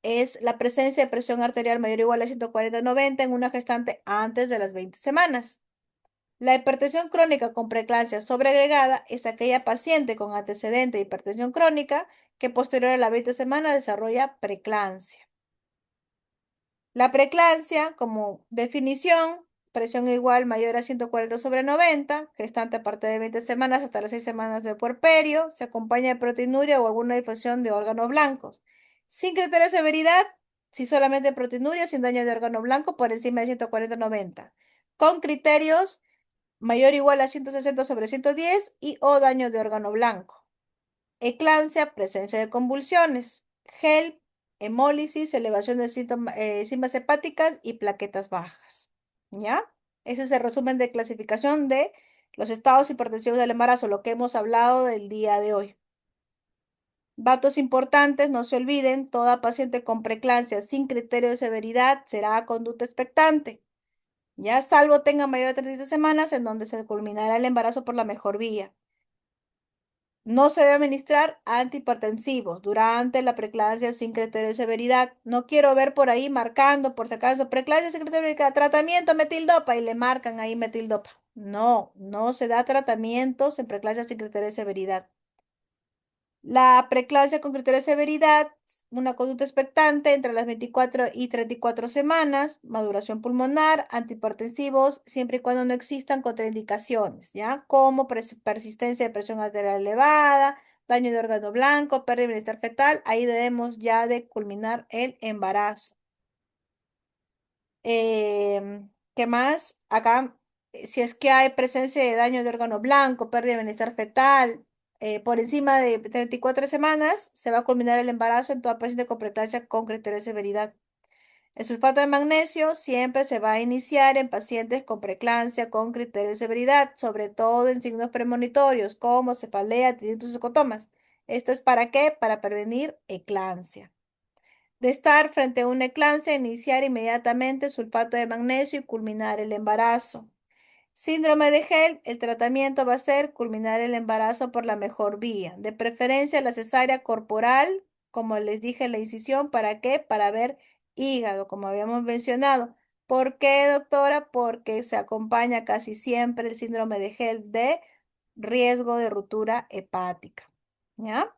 es la presencia de presión arterial mayor o igual a 140/90 en una gestante antes de las 20 semanas. La hipertensión crónica con preeclampsia sobreagregada es aquella paciente con antecedente de hipertensión crónica que posterior a las 20 semanas desarrolla preeclampsia. La preeclampsia, como definición, presión igual mayor a 140/90, gestante aparte de 20 semanas hasta las 6 semanas de puerperio, se acompaña de proteinuria o alguna difusión de órganos blancos. Sin criterio de severidad, si solamente proteinuria, sin daño de órgano blanco por encima de 140/90. Con criterios mayor o igual a 160/110 y o daño de órgano blanco. Eclampsia, presencia de convulsiones. HELP, hemólisis, elevación de enzimas hepáticas y plaquetas bajas. ¿Ya? Ese es el resumen de clasificación de los estados hipertensivos del embarazo, lo que hemos hablado del día de hoy. Datos importantes, no se olviden, toda paciente con preeclampsia sin criterio de severidad será conducta expectante, ya salvo tenga mayor de 37 semanas en donde se culminará el embarazo por la mejor vía. No se debe administrar antihipertensivos durante la preeclampsia sin criterio de severidad. No quiero ver por ahí marcando, por si acaso, preeclampsia sin criterio de severidad, tratamiento metildopa y le marcan ahí metildopa. No, no se da tratamientos en preeclampsia sin criterio de severidad. La preeclampsia con criterio de severidad, una conducta expectante entre las 24 y 34 semanas, maduración pulmonar, antihipertensivos, siempre y cuando no existan contraindicaciones, ¿ya? Como persistencia de presión arterial elevada, daño de órgano blanco, pérdida de bienestar fetal, ahí debemos ya de culminar el embarazo. ¿Qué más? Acá, si es que hay presencia de daño de órgano blanco, pérdida de bienestar fetal, por encima de 34 semanas, se va a culminar el embarazo en toda paciente con preeclampsia con criterio de severidad. El sulfato de magnesio siempre se va a iniciar en pacientes con preeclampsia con criterio de severidad, sobre todo en signos premonitorios como cefalea, tinnitus y cotomas. ¿Esto es para qué? Para prevenir eclampsia. De estar frente a una eclampsia, iniciar inmediatamente sulfato de magnesio y culminar el embarazo. Síndrome de HELP, el tratamiento va a ser culminar el embarazo por la mejor vía, de preferencia la cesárea corporal, como les dije, la incisión, ¿para qué? Para ver hígado, como habíamos mencionado. ¿Por qué, doctora? Porque se acompaña casi siempre el síndrome de HELP de riesgo de ruptura hepática. ¿Ya?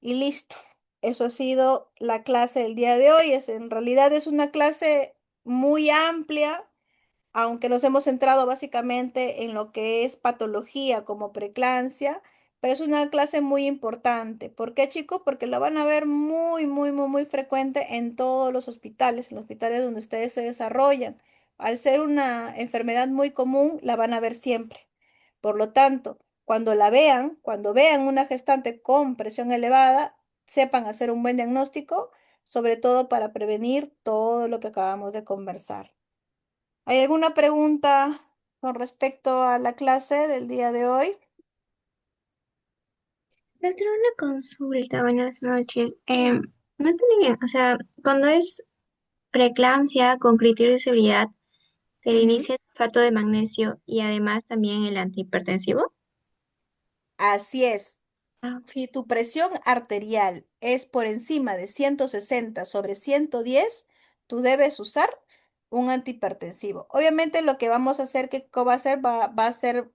Y listo. Eso ha sido la clase del día de hoy. En realidad es una clase muy amplia, aunque nos hemos centrado básicamente en lo que es patología como preeclampsia, pero es una clase muy importante. ¿Por qué, chicos? Porque la van a ver muy, muy, muy, muy frecuente en todos los hospitales, en los hospitales donde ustedes se desarrollan. Al ser una enfermedad muy común, la van a ver siempre. Por lo tanto, cuando vean una gestante con presión elevada, sepan hacer un buen diagnóstico, sobre todo para prevenir todo lo que acabamos de conversar. ¿Hay alguna pregunta con respecto a la clase del día de hoy? Doctora, una consulta, buenas noches. No entendí bien, o sea, cuando es preeclampsia con criterio de severidad se le Ujú. inicia el sulfato de magnesio y además también el antihipertensivo. Así es. Ah, Si tu presión arterial es por encima de 160 sobre 110, tú debes usar un antihipertensivo. Obviamente lo que vamos a hacer, ¿qué va a hacer? Va a ser,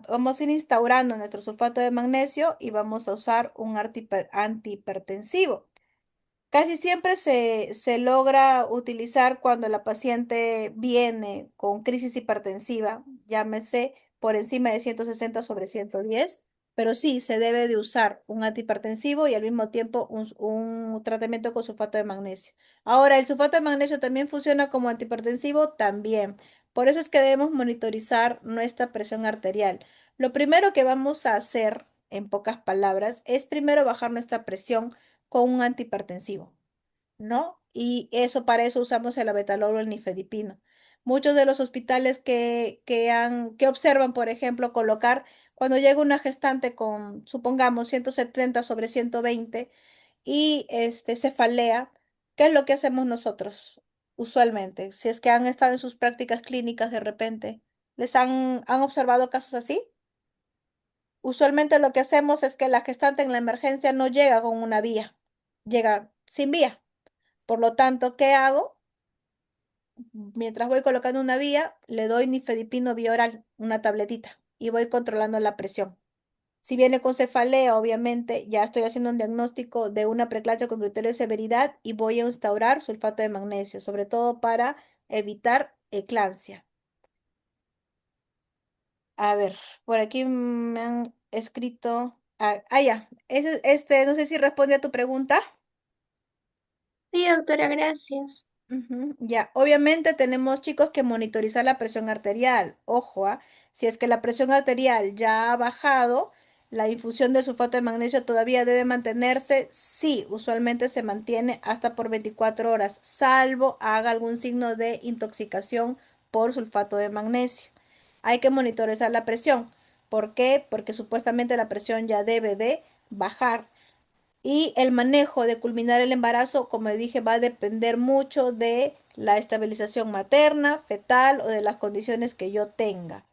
vamos a ir instaurando nuestro sulfato de magnesio y vamos a usar un antihipertensivo. Casi siempre se logra utilizar cuando la paciente viene con crisis hipertensiva, llámese por encima de 160 sobre 110, pero sí se debe de usar un antihipertensivo y al mismo tiempo un tratamiento con sulfato de magnesio. Ahora, el sulfato de magnesio también funciona como antihipertensivo, también. Por eso es que debemos monitorizar nuestra presión arterial. Lo primero que vamos a hacer, en pocas palabras, es primero bajar nuestra presión con un antihipertensivo, ¿no? Y eso para eso usamos el abetalol o el nifedipino. Muchos de los hospitales que observan, por ejemplo, colocar cuando llega una gestante con, supongamos, 170 sobre 120 y cefalea, ¿qué es lo que hacemos nosotros usualmente? Si es que han estado en sus prácticas clínicas de repente, ¿han observado casos así? Usualmente lo que hacemos es que la gestante en la emergencia no llega con una vía, llega sin vía. Por lo tanto, ¿qué hago? Mientras voy colocando una vía, le doy nifedipino vía oral, una tabletita, y voy controlando la presión. Si viene con cefalea, obviamente ya estoy haciendo un diagnóstico de una preeclampsia con criterio de severidad y voy a instaurar sulfato de magnesio, sobre todo para evitar eclampsia. A ver, por aquí me han escrito. Ya. No sé si responde a tu pregunta. sí, doctora, gracias. Ujú, ya, obviamente tenemos chicos que monitorizar la presión arterial. Ojo, si es que la presión arterial ya ha bajado, la infusión de sulfato de magnesio todavía debe mantenerse. Sí, usualmente se mantiene hasta por 24 horas, salvo haga algún signo de intoxicación por sulfato de magnesio. Hay que monitorizar la presión. ¿Por qué? Porque supuestamente la presión ya debe de bajar. Y el manejo de culminar el embarazo, como dije, va a depender mucho de la estabilización materna, fetal o de las condiciones que yo tenga.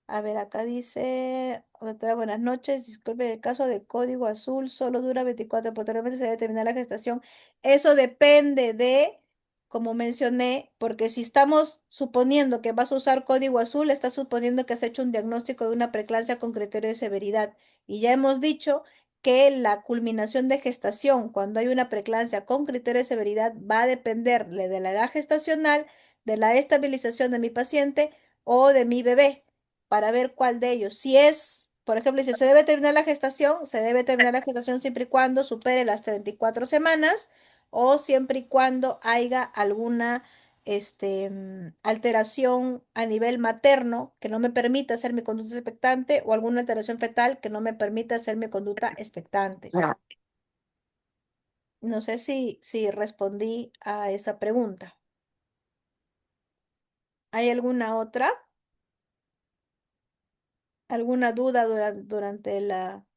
A ver, acá dice, doctora, buenas noches. Disculpe, el caso de código azul solo dura 24, posteriormente se debe terminar la gestación. Eso depende de, como mencioné, porque si estamos suponiendo que vas a usar código azul, estás suponiendo que has hecho un diagnóstico de una preeclampsia con criterio de severidad. Y ya hemos dicho que la culminación de gestación, cuando hay una preeclampsia con criterio de severidad, va a depender de la edad gestacional, de la estabilización de mi paciente o de mi bebé para ver cuál de ellos. Si es, por ejemplo, si se debe terminar la gestación, se debe terminar la gestación siempre y cuando supere las 34 semanas o siempre y cuando haya alguna alteración a nivel materno que no me permita hacer mi conducta expectante o alguna alteración fetal que no me permita hacer mi conducta expectante. No sé si respondí a esa pregunta. ¿Hay alguna otra? ¿Alguna duda durante la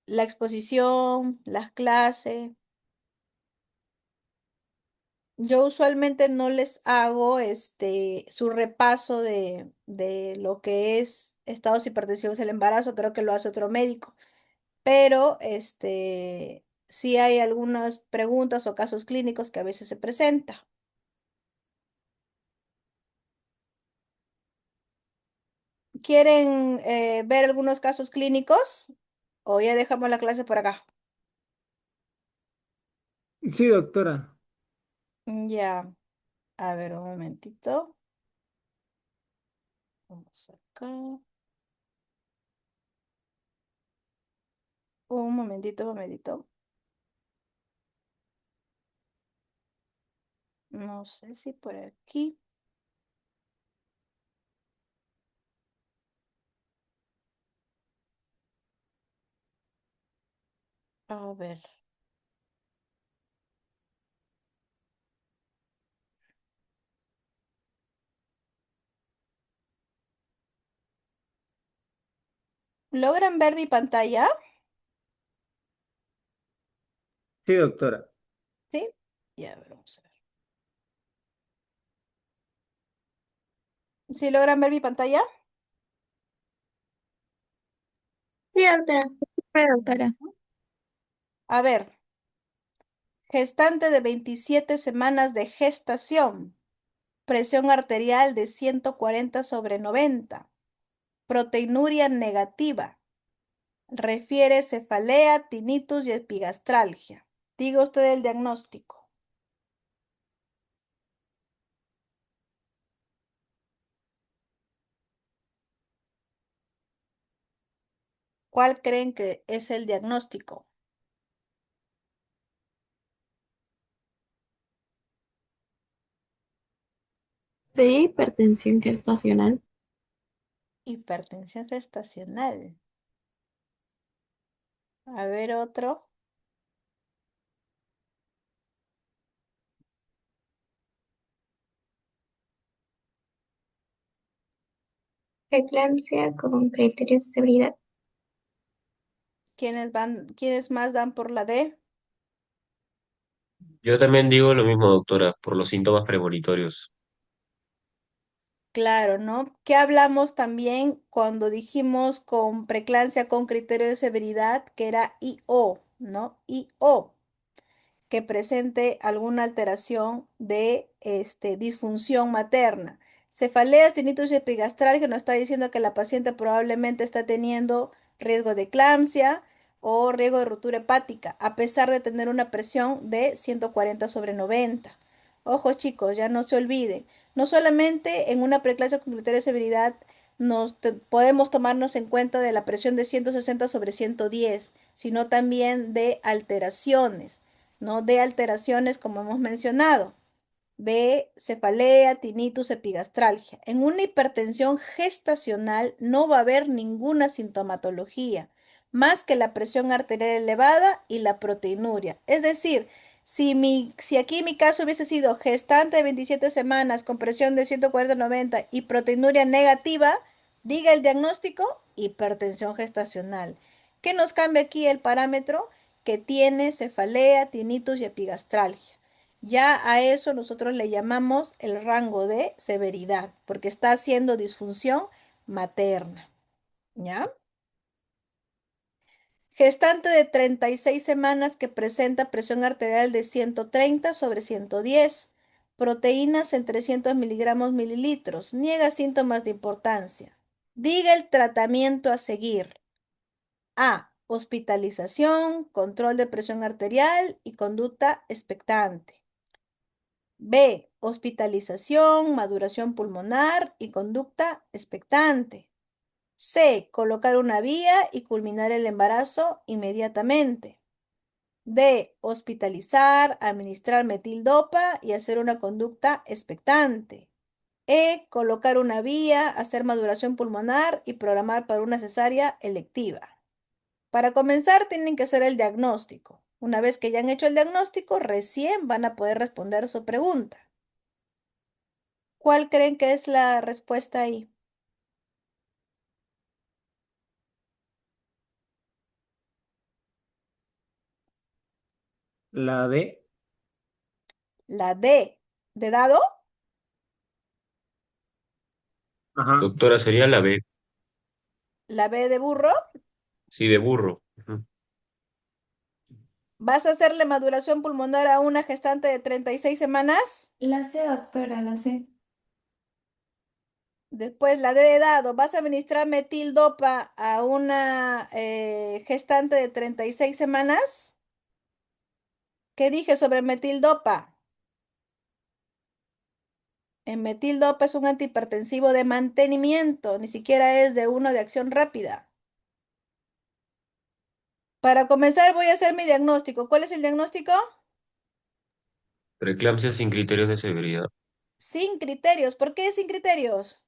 exposición, las clases? Yo usualmente no les hago su repaso de lo que es estados hipertensivos del embarazo, creo que lo hace otro médico, pero sí hay algunas preguntas o casos clínicos que a veces se presentan. ¿Quieren ver algunos casos clínicos o ya dejamos la clase por acá? Sí, doctora. Ya, a ver un momentito. Vamos acá. Un momentito. No sé si por aquí. A ver. ¿Logran ver mi pantalla? Sí, doctora. ¿Sí? Ya, a ver, vamos a ver. ¿Sí logran ver mi pantalla? Sí, doctora. Sí, doctora. A ver, gestante de 27 semanas de gestación, presión arterial de 140/90, proteinuria negativa, refiere cefalea, tinnitus y epigastralgia. Diga usted el diagnóstico. ¿Cuál creen que es el diagnóstico? De hipertensión gestacional. Hipertensión gestacional. A ver otro. Preeclampsia con criterios de severidad. ¿Quiénes más dan por la D? Yo también digo lo mismo, doctora, por los síntomas premonitorios. Claro, ¿no? ¿Qué hablamos también cuando dijimos con preeclampsia con criterio de severidad, que era IO, ¿no? IO, que presente alguna alteración de disfunción materna. Cefaleas, tinnitus y epigastral, que nos está diciendo que la paciente probablemente está teniendo riesgo de eclampsia o riesgo de ruptura hepática, a pesar de tener una presión de 140/90. Ojo, chicos, ya no se olviden. No solamente en una preeclampsia con criterio de severidad podemos tomarnos en cuenta de la presión de 160/110, sino también de alteraciones, ¿no? De alteraciones como hemos mencionado. B, cefalea, tinnitus, epigastralgia. En una hipertensión gestacional no va a haber ninguna sintomatología, más que la presión arterial elevada y la proteinuria. Es decir, si aquí mi caso hubiese sido gestante de 27 semanas con presión de 140/90 y proteinuria negativa, diga el diagnóstico, hipertensión gestacional. ¿Qué nos cambia aquí el parámetro? Que tiene cefalea, tinnitus y epigastralgia. Ya a eso nosotros le llamamos el rango de severidad, porque está haciendo disfunción materna, ¿ya? Gestante de 36 semanas que presenta presión arterial de 130/110, proteínas en 300 miligramos mililitros, niega síntomas de importancia. Diga el tratamiento a seguir. A. Hospitalización, control de presión arterial y conducta expectante. B. Hospitalización, maduración pulmonar y conducta expectante. C. Colocar una vía y culminar el embarazo inmediatamente. D. Hospitalizar, administrar metildopa y hacer una conducta expectante. E. Colocar una vía, hacer maduración pulmonar y programar para una cesárea electiva. Para comenzar, tienen que hacer el diagnóstico. Una vez que ya han hecho el diagnóstico, recién van a poder responder su pregunta. ¿Cuál creen que es la respuesta ahí? La D. La D. ¿De dado? Ajá. Doctora, sería la B, ¿La B de burro? sí, de burro. Ujú. ¿Vas a hacerle maduración pulmonar a una gestante de 36 semanas? La C, doctora, la C. Después la D de dado. ¿Vas a administrar metildopa a una gestante de 36 semanas? ¿Qué dije sobre metildopa? El metildopa es un antihipertensivo de mantenimiento, ni siquiera es de uno de acción rápida. Para comenzar voy a hacer mi diagnóstico. ¿Cuál es el diagnóstico? Preeclampsia sin criterios de severidad. Sin criterios. ¿Por qué sin criterios?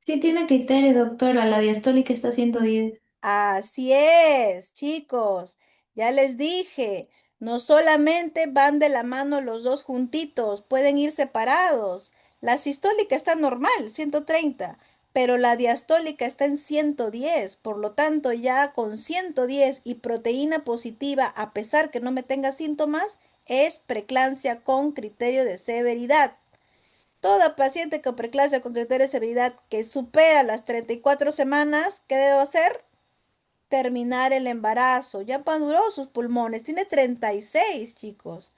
Sí tiene criterio, doctora, la diastólica está 110. Así es, chicos. Ya les dije, no solamente van de la mano los dos juntitos, pueden ir separados. La sistólica está normal, 130, pero la diastólica está en 110. Por lo tanto, ya con 110 y proteína positiva, a pesar que no me tenga síntomas, es preeclampsia con criterio de severidad. Toda paciente con preeclampsia con criterio de severidad que supera las 34 semanas, ¿qué debe hacer? Terminar el embarazo. Ya maduró sus pulmones, tiene 36, chicos.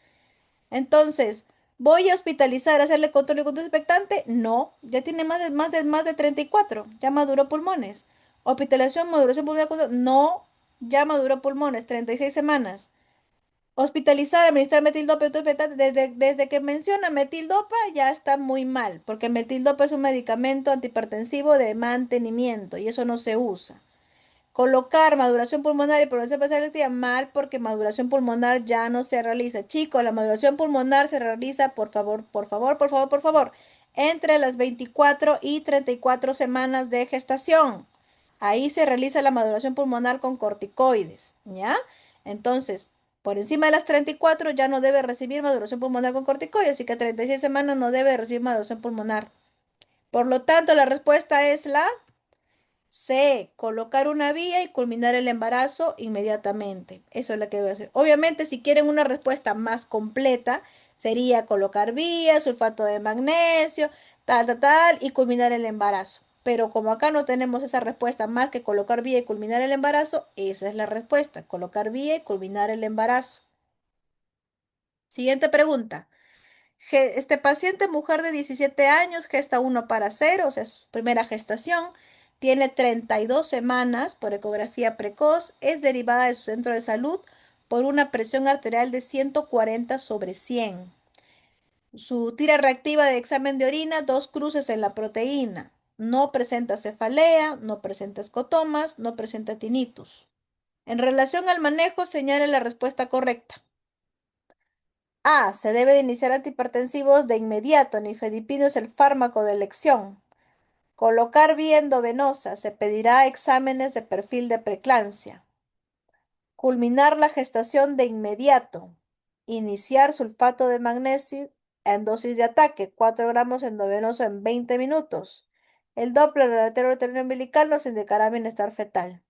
Entonces, ¿voy a hospitalizar, hacerle control y control expectante? No, ya tiene más de 34, ya maduró pulmones. Hospitalización, maduración pulmonar, no, ya maduró pulmones, 36 semanas. Hospitalizar, administrar metildopa, desde que menciona metildopa ya está muy mal, porque metildopa es un medicamento antihipertensivo de mantenimiento y eso no se usa. Colocar maduración pulmonar y progresión espacial activa mal porque maduración pulmonar ya no se realiza. Chicos, la maduración pulmonar se realiza, por favor, por favor, por favor, por favor, entre las 24 y 34 semanas de gestación. Ahí se realiza la maduración pulmonar con corticoides, ¿ya? Entonces, por encima de las 34 ya no debe recibir maduración pulmonar con corticoides, así que a 36 semanas no debe recibir maduración pulmonar. Por lo tanto, la respuesta es la C, colocar una vía y culminar el embarazo inmediatamente. Eso es lo que debe hacer. Obviamente, si quieren una respuesta más completa, sería colocar vía, sulfato de magnesio, tal, tal, tal, y culminar el embarazo. Pero como acá no tenemos esa respuesta más que colocar vía y culminar el embarazo, esa es la respuesta, colocar vía y culminar el embarazo. Siguiente pregunta. Este paciente, mujer de 17 años, gesta 1 para 0, o sea, su primera gestación, tiene 32 semanas por ecografía precoz, es derivada de su centro de salud por una presión arterial de 140/100. Su tira reactiva de examen de orina, 2 cruces en la proteína. No presenta cefalea, no presenta escotomas, no presenta tinnitus. En relación al manejo, señale la respuesta correcta. A. Se debe de iniciar antihipertensivos de inmediato. Nifedipino es el fármaco de elección. Colocar vía endovenosa. Se pedirá exámenes de perfil de preeclampsia. Culminar la gestación de inmediato. Iniciar sulfato de magnesio en dosis de ataque. 4 gramos endovenoso en 20 minutos. El Doppler del arterio uterino umbilical nos indicará bienestar fetal.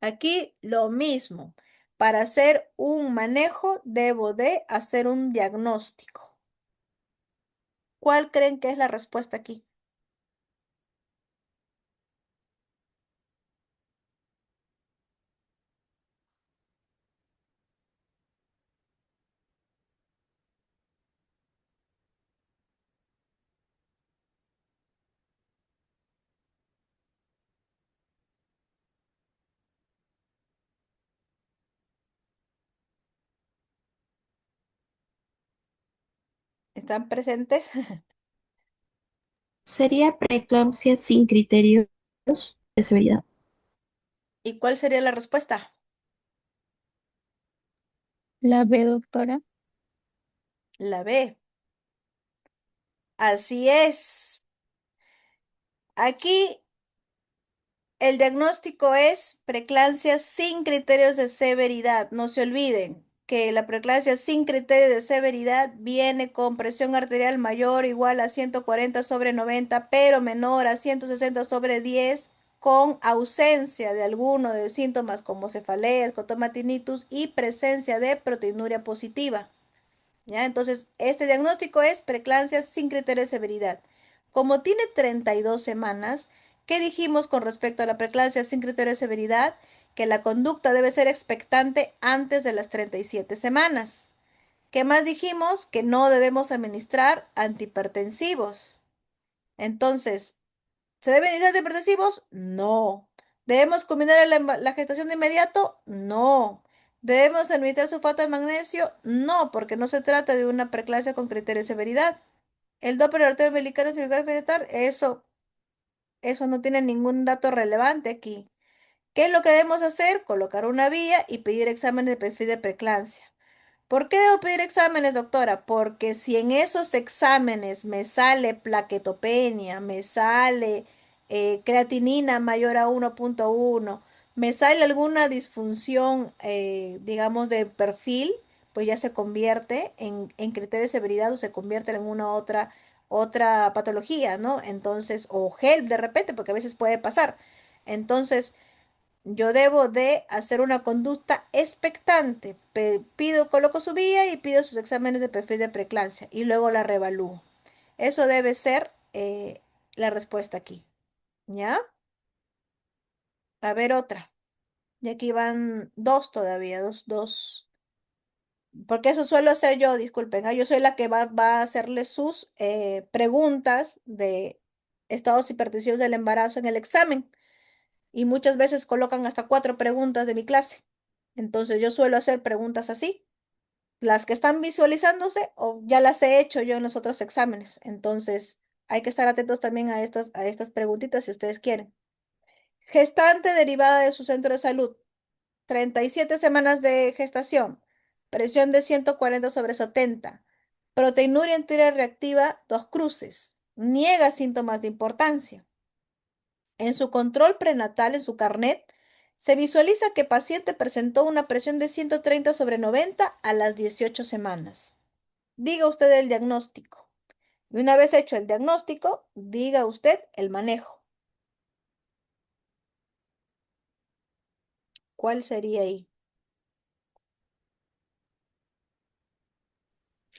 Aquí lo mismo. Para hacer un manejo, debo de hacer un diagnóstico. ¿Cuál creen que es la respuesta aquí? ¿Están presentes? Sería preeclampsia sin criterios de severidad. ¿Y cuál sería la respuesta? La B, doctora. La B. Así es. Aquí el diagnóstico es preeclampsia sin criterios de severidad. No se olviden que la preeclampsia sin criterio de severidad viene con presión arterial mayor o igual a 140/90, pero menor a 160/10, con ausencia de alguno de los síntomas como cefalea, escotoma, tinnitus y presencia de proteinuria positiva. ¿Ya? Entonces, este diagnóstico es preeclampsia sin criterio de severidad. Como tiene 32 semanas, ¿qué dijimos con respecto a la preeclampsia sin criterio de severidad? Que la conducta debe ser expectante antes de las 37 semanas. ¿Qué más dijimos? Que no debemos administrar antihipertensivos. Entonces, ¿se deben iniciar antihipertensivos? No. ¿Debemos combinar la gestación de inmediato? No. ¿Debemos administrar sulfato de magnesio? No, porque no se trata de una preeclampsia con criterio de severidad. El Doppler arterial umbilical circular vegetal, eso no tiene ningún dato relevante aquí. ¿Qué es lo que debemos hacer? Colocar una vía y pedir exámenes de perfil de preeclampsia. ¿Por qué debo pedir exámenes, doctora? Porque si en esos exámenes me sale plaquetopenia, me sale creatinina mayor a 1,1, me sale alguna disfunción, digamos, de perfil, pues ya se convierte en criterio de severidad o se convierte en una otra patología, ¿no? Entonces, o HELP de repente, porque a veces puede pasar. Entonces, yo debo de hacer una conducta expectante. Pido, coloco su vía y pido sus exámenes de perfil de preeclampsia y luego la revalúo. Eso debe ser la respuesta aquí. ¿Ya? A ver otra. Y aquí van dos todavía, dos. Porque eso suelo hacer yo, disculpen. Yo soy la que va a hacerle sus preguntas de estados hipertensivos del embarazo en el examen. Y muchas veces colocan hasta 4 preguntas de mi clase. Entonces yo suelo hacer preguntas así. Las que están visualizándose o ya las he hecho yo en los otros exámenes. Entonces hay que estar atentos también a estas preguntitas si ustedes quieren. Gestante derivada de su centro de salud. 37 semanas de gestación. Presión de 140/70. Proteinuria entera reactiva, 2 cruces. Niega síntomas de importancia. En su control prenatal, en su carnet, se visualiza que paciente presentó una presión de 130/90 a las 18 semanas. Diga usted el diagnóstico. Y una vez hecho el diagnóstico, diga usted el manejo. ¿Cuál sería ahí?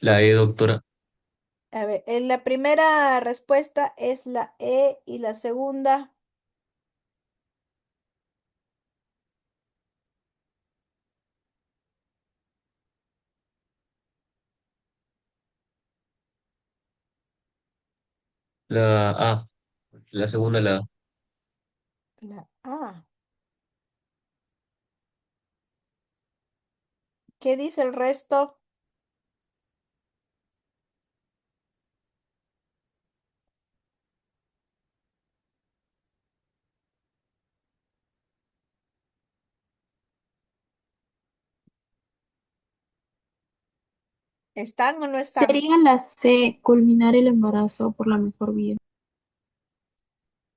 La E, doctora. A ver, la primera respuesta es la E y la segunda, La A. La segunda, la A. la A. ¿Qué dice el resto? ¿Están o no están? Sería la C, culminar el embarazo por la mejor vía.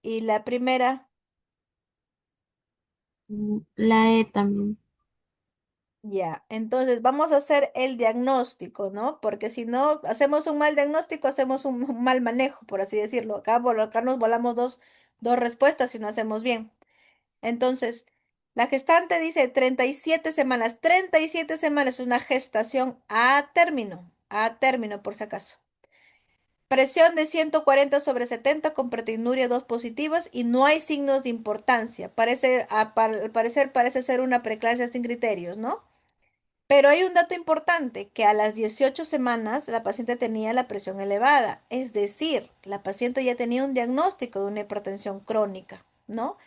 Y la primera, La E también. ya. Entonces vamos a hacer el diagnóstico, ¿no? Porque si no hacemos un mal diagnóstico, hacemos un mal manejo, por así decirlo. Acá nos volamos dos respuestas si no hacemos bien. Entonces, la gestante dice 37 semanas. 37 semanas es una gestación a término por si acaso. Presión de 140/70 con proteinuria 2 positivas y no hay signos de importancia. Al parecer parece ser una preeclampsia sin criterios, ¿no? Pero hay un dato importante, que a las 18 semanas la paciente tenía la presión elevada, es decir, la paciente ya tenía un diagnóstico de una hipertensión crónica, ¿no?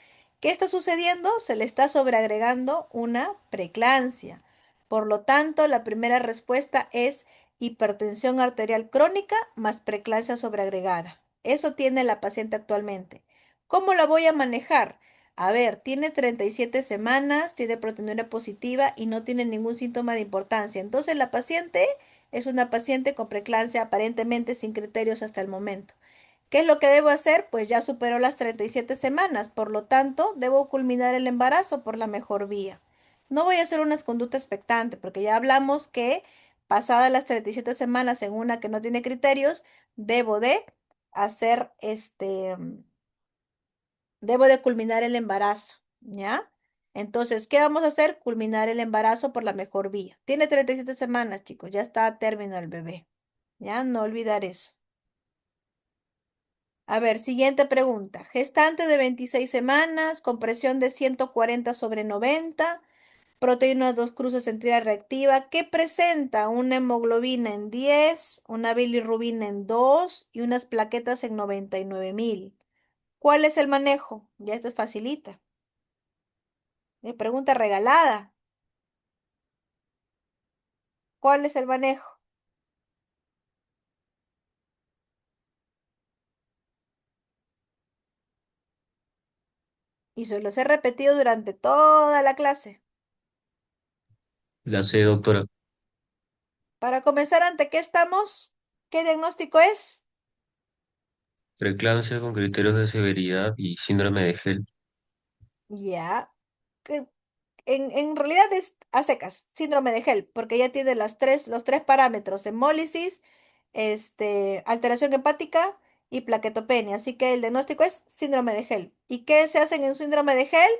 ¿Qué está sucediendo? Se le está sobreagregando una preeclampsia. Por lo tanto, la primera respuesta es hipertensión arterial crónica más preeclampsia sobreagregada. Eso tiene la paciente actualmente. ¿Cómo la voy a manejar? A ver, tiene 37 semanas, tiene proteinuria positiva y no tiene ningún síntoma de importancia. Entonces, la paciente es una paciente con preeclampsia aparentemente sin criterios hasta el momento. ¿Qué es lo que debo hacer? Pues ya superó las 37 semanas, por lo tanto, debo culminar el embarazo por la mejor vía. No voy a hacer unas conductas expectantes, porque ya hablamos que pasadas las 37 semanas en una que no tiene criterios, debo de hacer debo de culminar el embarazo, ¿ya? Entonces, ¿qué vamos a hacer? Culminar el embarazo por la mejor vía. Tiene 37 semanas, chicos, ya está a término el bebé, ¿ya? No olvidar eso. A ver, siguiente pregunta. Gestante de 26 semanas, con presión de 140/90, proteína 2 cruces en tira reactiva, que presenta una hemoglobina en 10, una bilirrubina en 2 y unas plaquetas en 99.000. ¿Cuál es el manejo? Ya esto es facilita. Pregunta regalada. ¿Cuál es el manejo? Y se los he repetido durante toda la clase. La C, doctora. Para comenzar, ¿ante qué estamos? ¿Qué diagnóstico es? Preeclampsia con criterios de severidad y síndrome de Gel. Ya. que en realidad es a secas, síndrome de Hell, porque ya tiene los tres parámetros, hemólisis, alteración hepática y plaquetopenia. Así que el diagnóstico es síndrome de Hell. ¿Y qué se hace en un síndrome de Hell?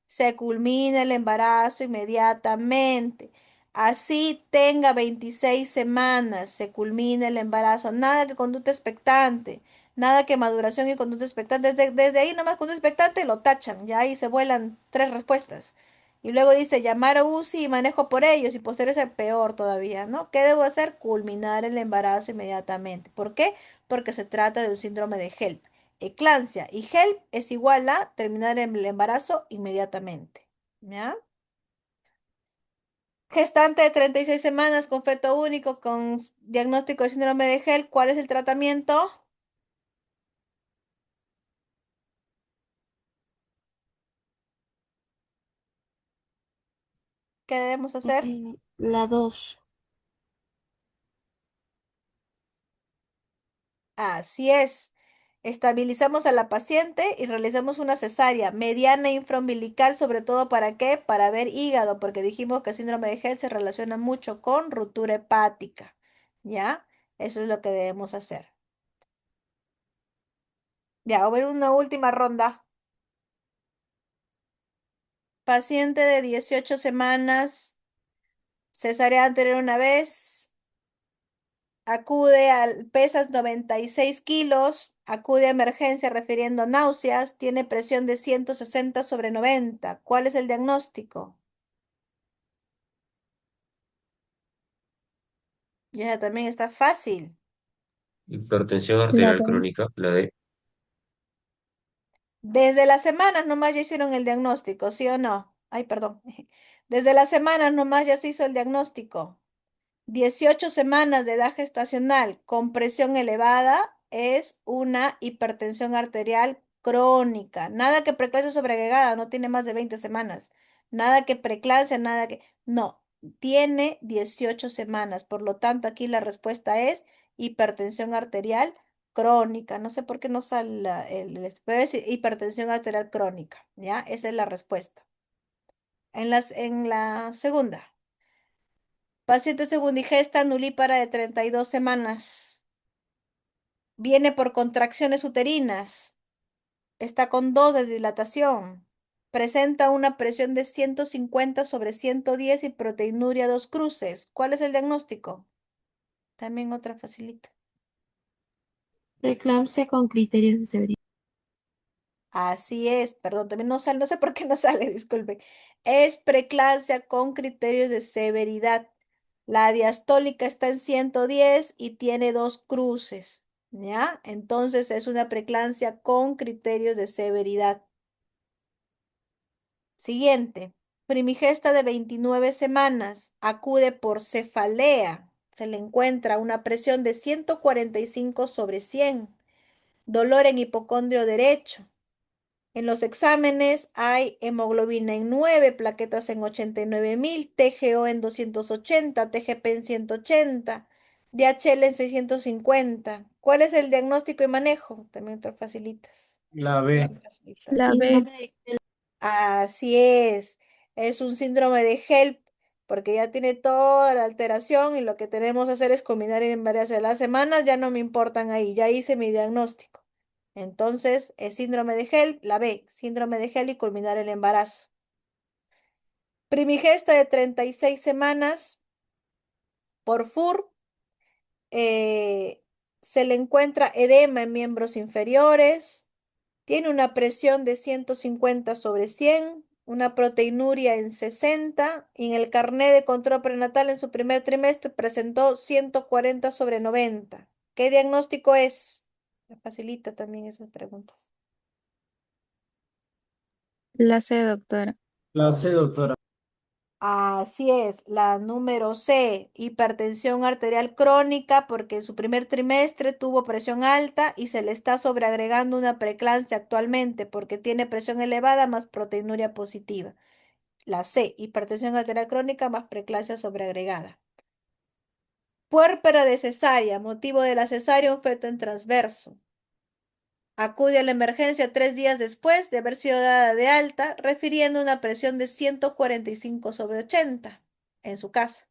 se culmina el embarazo inmediatamente. Así tenga 26 semanas, se culmina el embarazo. Nada que conducta expectante, nada que maduración y conducta expectante. Desde ahí nomás conducta expectante lo tachan, ya ahí se vuelan tres respuestas. Y luego dice llamar a UCI y manejo por ellos y posterior es peor todavía, ¿no? ¿Qué debo hacer? Culminar el embarazo inmediatamente. ¿Por qué? Porque se trata de un síndrome de HELP. Eclampsia y HELP es igual a terminar el embarazo inmediatamente. ¿Ya? Gestante de 36 semanas con feto único con diagnóstico de síndrome de HELP. ¿Cuál es el tratamiento? ¿Qué debemos hacer? La 2. Así es. Estabilizamos a la paciente y realizamos una cesárea mediana infraumbilical, sobre todo ¿para qué? Para ver hígado, porque dijimos que el síndrome de HELP se relaciona mucho con ruptura hepática. ¿Ya? Eso es lo que debemos hacer. Ya, a ver una última ronda. Paciente de 18 semanas, cesárea anterior una vez, pesas 96 kilos, acude a emergencia refiriendo náuseas, tiene presión de 160/90. ¿Cuál es el diagnóstico? Ya también está fácil. Hipertensión La arterial B. crónica, la D. Desde las semanas nomás ya hicieron el diagnóstico, ¿sí o no? Ay, perdón. Desde las semanas nomás ya se hizo el diagnóstico. 18 semanas de edad gestacional con presión elevada es una hipertensión arterial crónica. Nada que preeclampsia sobreagregada, no tiene más de 20 semanas. Nada que preeclampsia, nada que... No, tiene 18 semanas. Por lo tanto, aquí la respuesta es hipertensión arterial crónica. No sé por qué no sale pero es hipertensión arterial crónica. ¿Ya? Esa es la respuesta. En la segunda. Paciente segundijesta nulípara de 32 semanas. Viene por contracciones uterinas. Está con 2 de dilatación. Presenta una presión de 150/110 y proteinuria 2 cruces. ¿Cuál es el diagnóstico? También otra facilita. Preeclampsia con criterios de severidad. Así es, perdón, también no sale, no sé por qué no sale, disculpe. Es preeclampsia con criterios de severidad. La diastólica está en 110 y tiene 2 cruces, ¿ya? Entonces es una preeclampsia con criterios de severidad. Siguiente, primigesta de 29 semanas, acude por cefalea. Se le encuentra una presión de 145/100, dolor en hipocondrio derecho. En los exámenes hay hemoglobina en 9, plaquetas en 89.000, TGO en 280, TGP en 180, DHL en 650. ¿Cuál es el diagnóstico y manejo? También te facilitas. La Ya B. me facilitas. La B. Síndrome de Así es un síndrome de HELP, porque ya tiene toda la alteración y lo que tenemos que hacer es combinar en varias de las semanas, ya no me importan ahí, ya hice mi diagnóstico. Entonces, es síndrome de HELP, la B, síndrome de HELP y culminar el embarazo. Primigesta de 36 semanas por FUR, eh, se le encuentra edema en miembros inferiores. Tiene una presión de 150/100, una proteinuria en 60 y en el carné de control prenatal en su primer trimestre presentó 140/90. ¿Qué diagnóstico es? Me facilita también esas preguntas. La C, doctora. La C, doctora. Así es, la número C, hipertensión arterial crónica, porque en su primer trimestre tuvo presión alta y se le está sobreagregando una preeclampsia actualmente porque tiene presión elevada más proteinuria positiva. La C, hipertensión arterial crónica más preeclampsia sobreagregada. Puérpera de cesárea, motivo de la cesárea, un feto en transverso. Acude a la emergencia 3 días después de haber sido dada de alta, refiriendo una presión de 145/80 en su casa.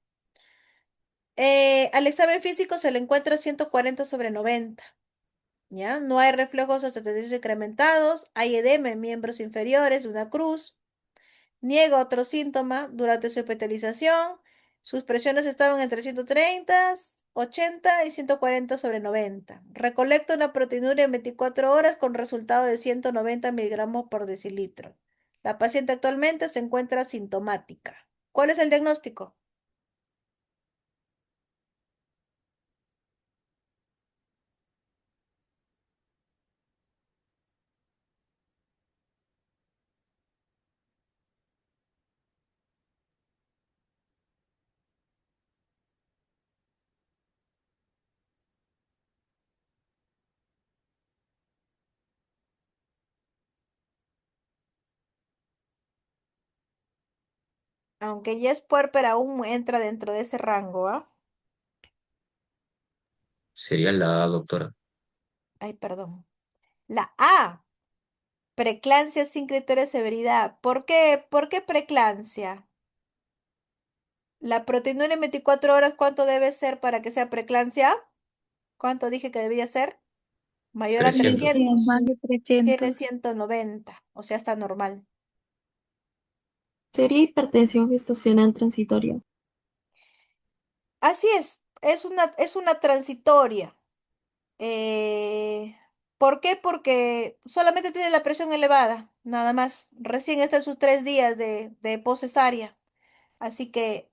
Al examen físico se le encuentra 140/90. ¿Ya? No hay reflejos osteotendidos incrementados, hay edema en miembros inferiores, una cruz. Niega otro síntoma durante su hospitalización. Sus presiones estaban entre 130, 80 y 140/90. Recolecta una proteinuria en 24 horas con resultado de 190 miligramos por decilitro. La paciente actualmente se encuentra sintomática. ¿Cuál es el diagnóstico? Aunque ya es puérpera, aún entra dentro de ese rango, ¿ah? Sería la A, doctora. Ay, perdón. La A, preeclampsia sin criterio de severidad. ¿Por qué? ¿Por qué preeclampsia? La proteinuria en 24 horas, ¿cuánto debe ser para que sea preeclampsia? ¿Cuánto dije que debía ser? Mayor a 300. 300. Más de Tiene 300. 190, o sea, está normal. Sería hipertensión gestacional transitoria. Así es una transitoria. Eh, ¿Por qué? Porque solamente tiene la presión elevada, nada más. Recién está en sus 3 días de poscesárea. Así que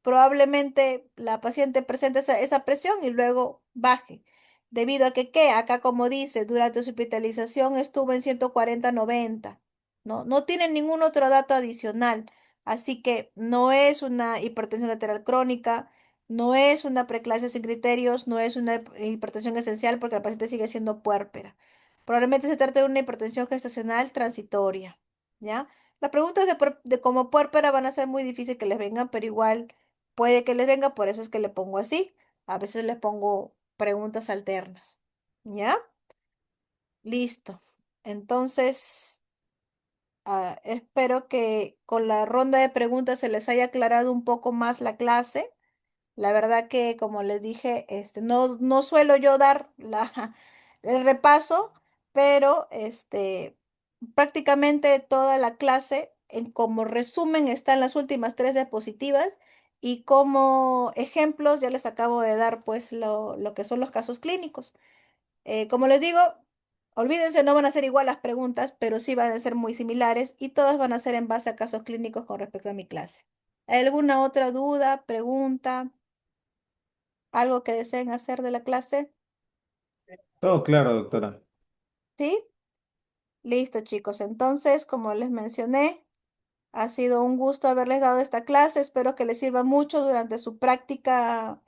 probablemente la paciente presente esa presión y luego baje. Debido a que, ¿qué? Acá como dice, durante su hospitalización estuvo en 140/90. No tiene ningún otro dato adicional. Así que no es una hipertensión arterial crónica, no es una preeclampsia sin criterios, no es una hipertensión esencial porque la paciente sigue siendo puérpera. Probablemente se trate de una hipertensión gestacional transitoria, ¿ya? Las preguntas de como puérpera van a ser muy difíciles que les vengan, pero igual puede que les venga, por eso es que le pongo así. A veces les pongo preguntas alternas. ¿Ya? Listo. Entonces, espero que con la ronda de preguntas se les haya aclarado un poco más la clase. La verdad que, como les dije, no suelo yo dar el repaso, pero prácticamente toda la clase, como resumen, están las últimas tres diapositivas y como ejemplos ya les acabo de dar pues lo que son los casos clínicos. Como les digo, olvídense, no van a ser igual las preguntas, pero sí van a ser muy similares y todas van a ser en base a casos clínicos con respecto a mi clase. ¿Hay alguna otra duda, pregunta? ¿Algo que deseen hacer de la clase? Todo claro, doctora. ¿Sí? Listo, chicos. Entonces, como les mencioné, ha sido un gusto haberles dado esta clase. Espero que les sirva mucho durante su práctica,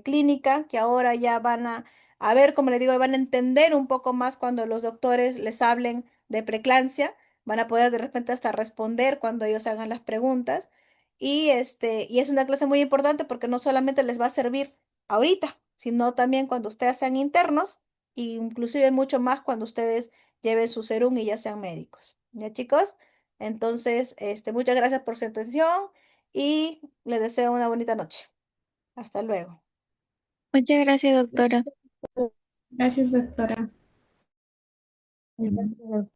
clínica, que ahora ya van a ver, como les digo, van a entender un poco más cuando los doctores les hablen de preeclampsia. Van a poder de repente hasta responder cuando ellos hagan las preguntas. Y es una clase muy importante porque no solamente les va a servir ahorita, sino también cuando ustedes sean internos e inclusive mucho más cuando ustedes lleven su serum y ya sean médicos. ¿Ya, chicos? Entonces, muchas gracias por su atención y les deseo una bonita noche. Hasta luego. Muchas gracias, doctora. Gracias, doctora. Gracias,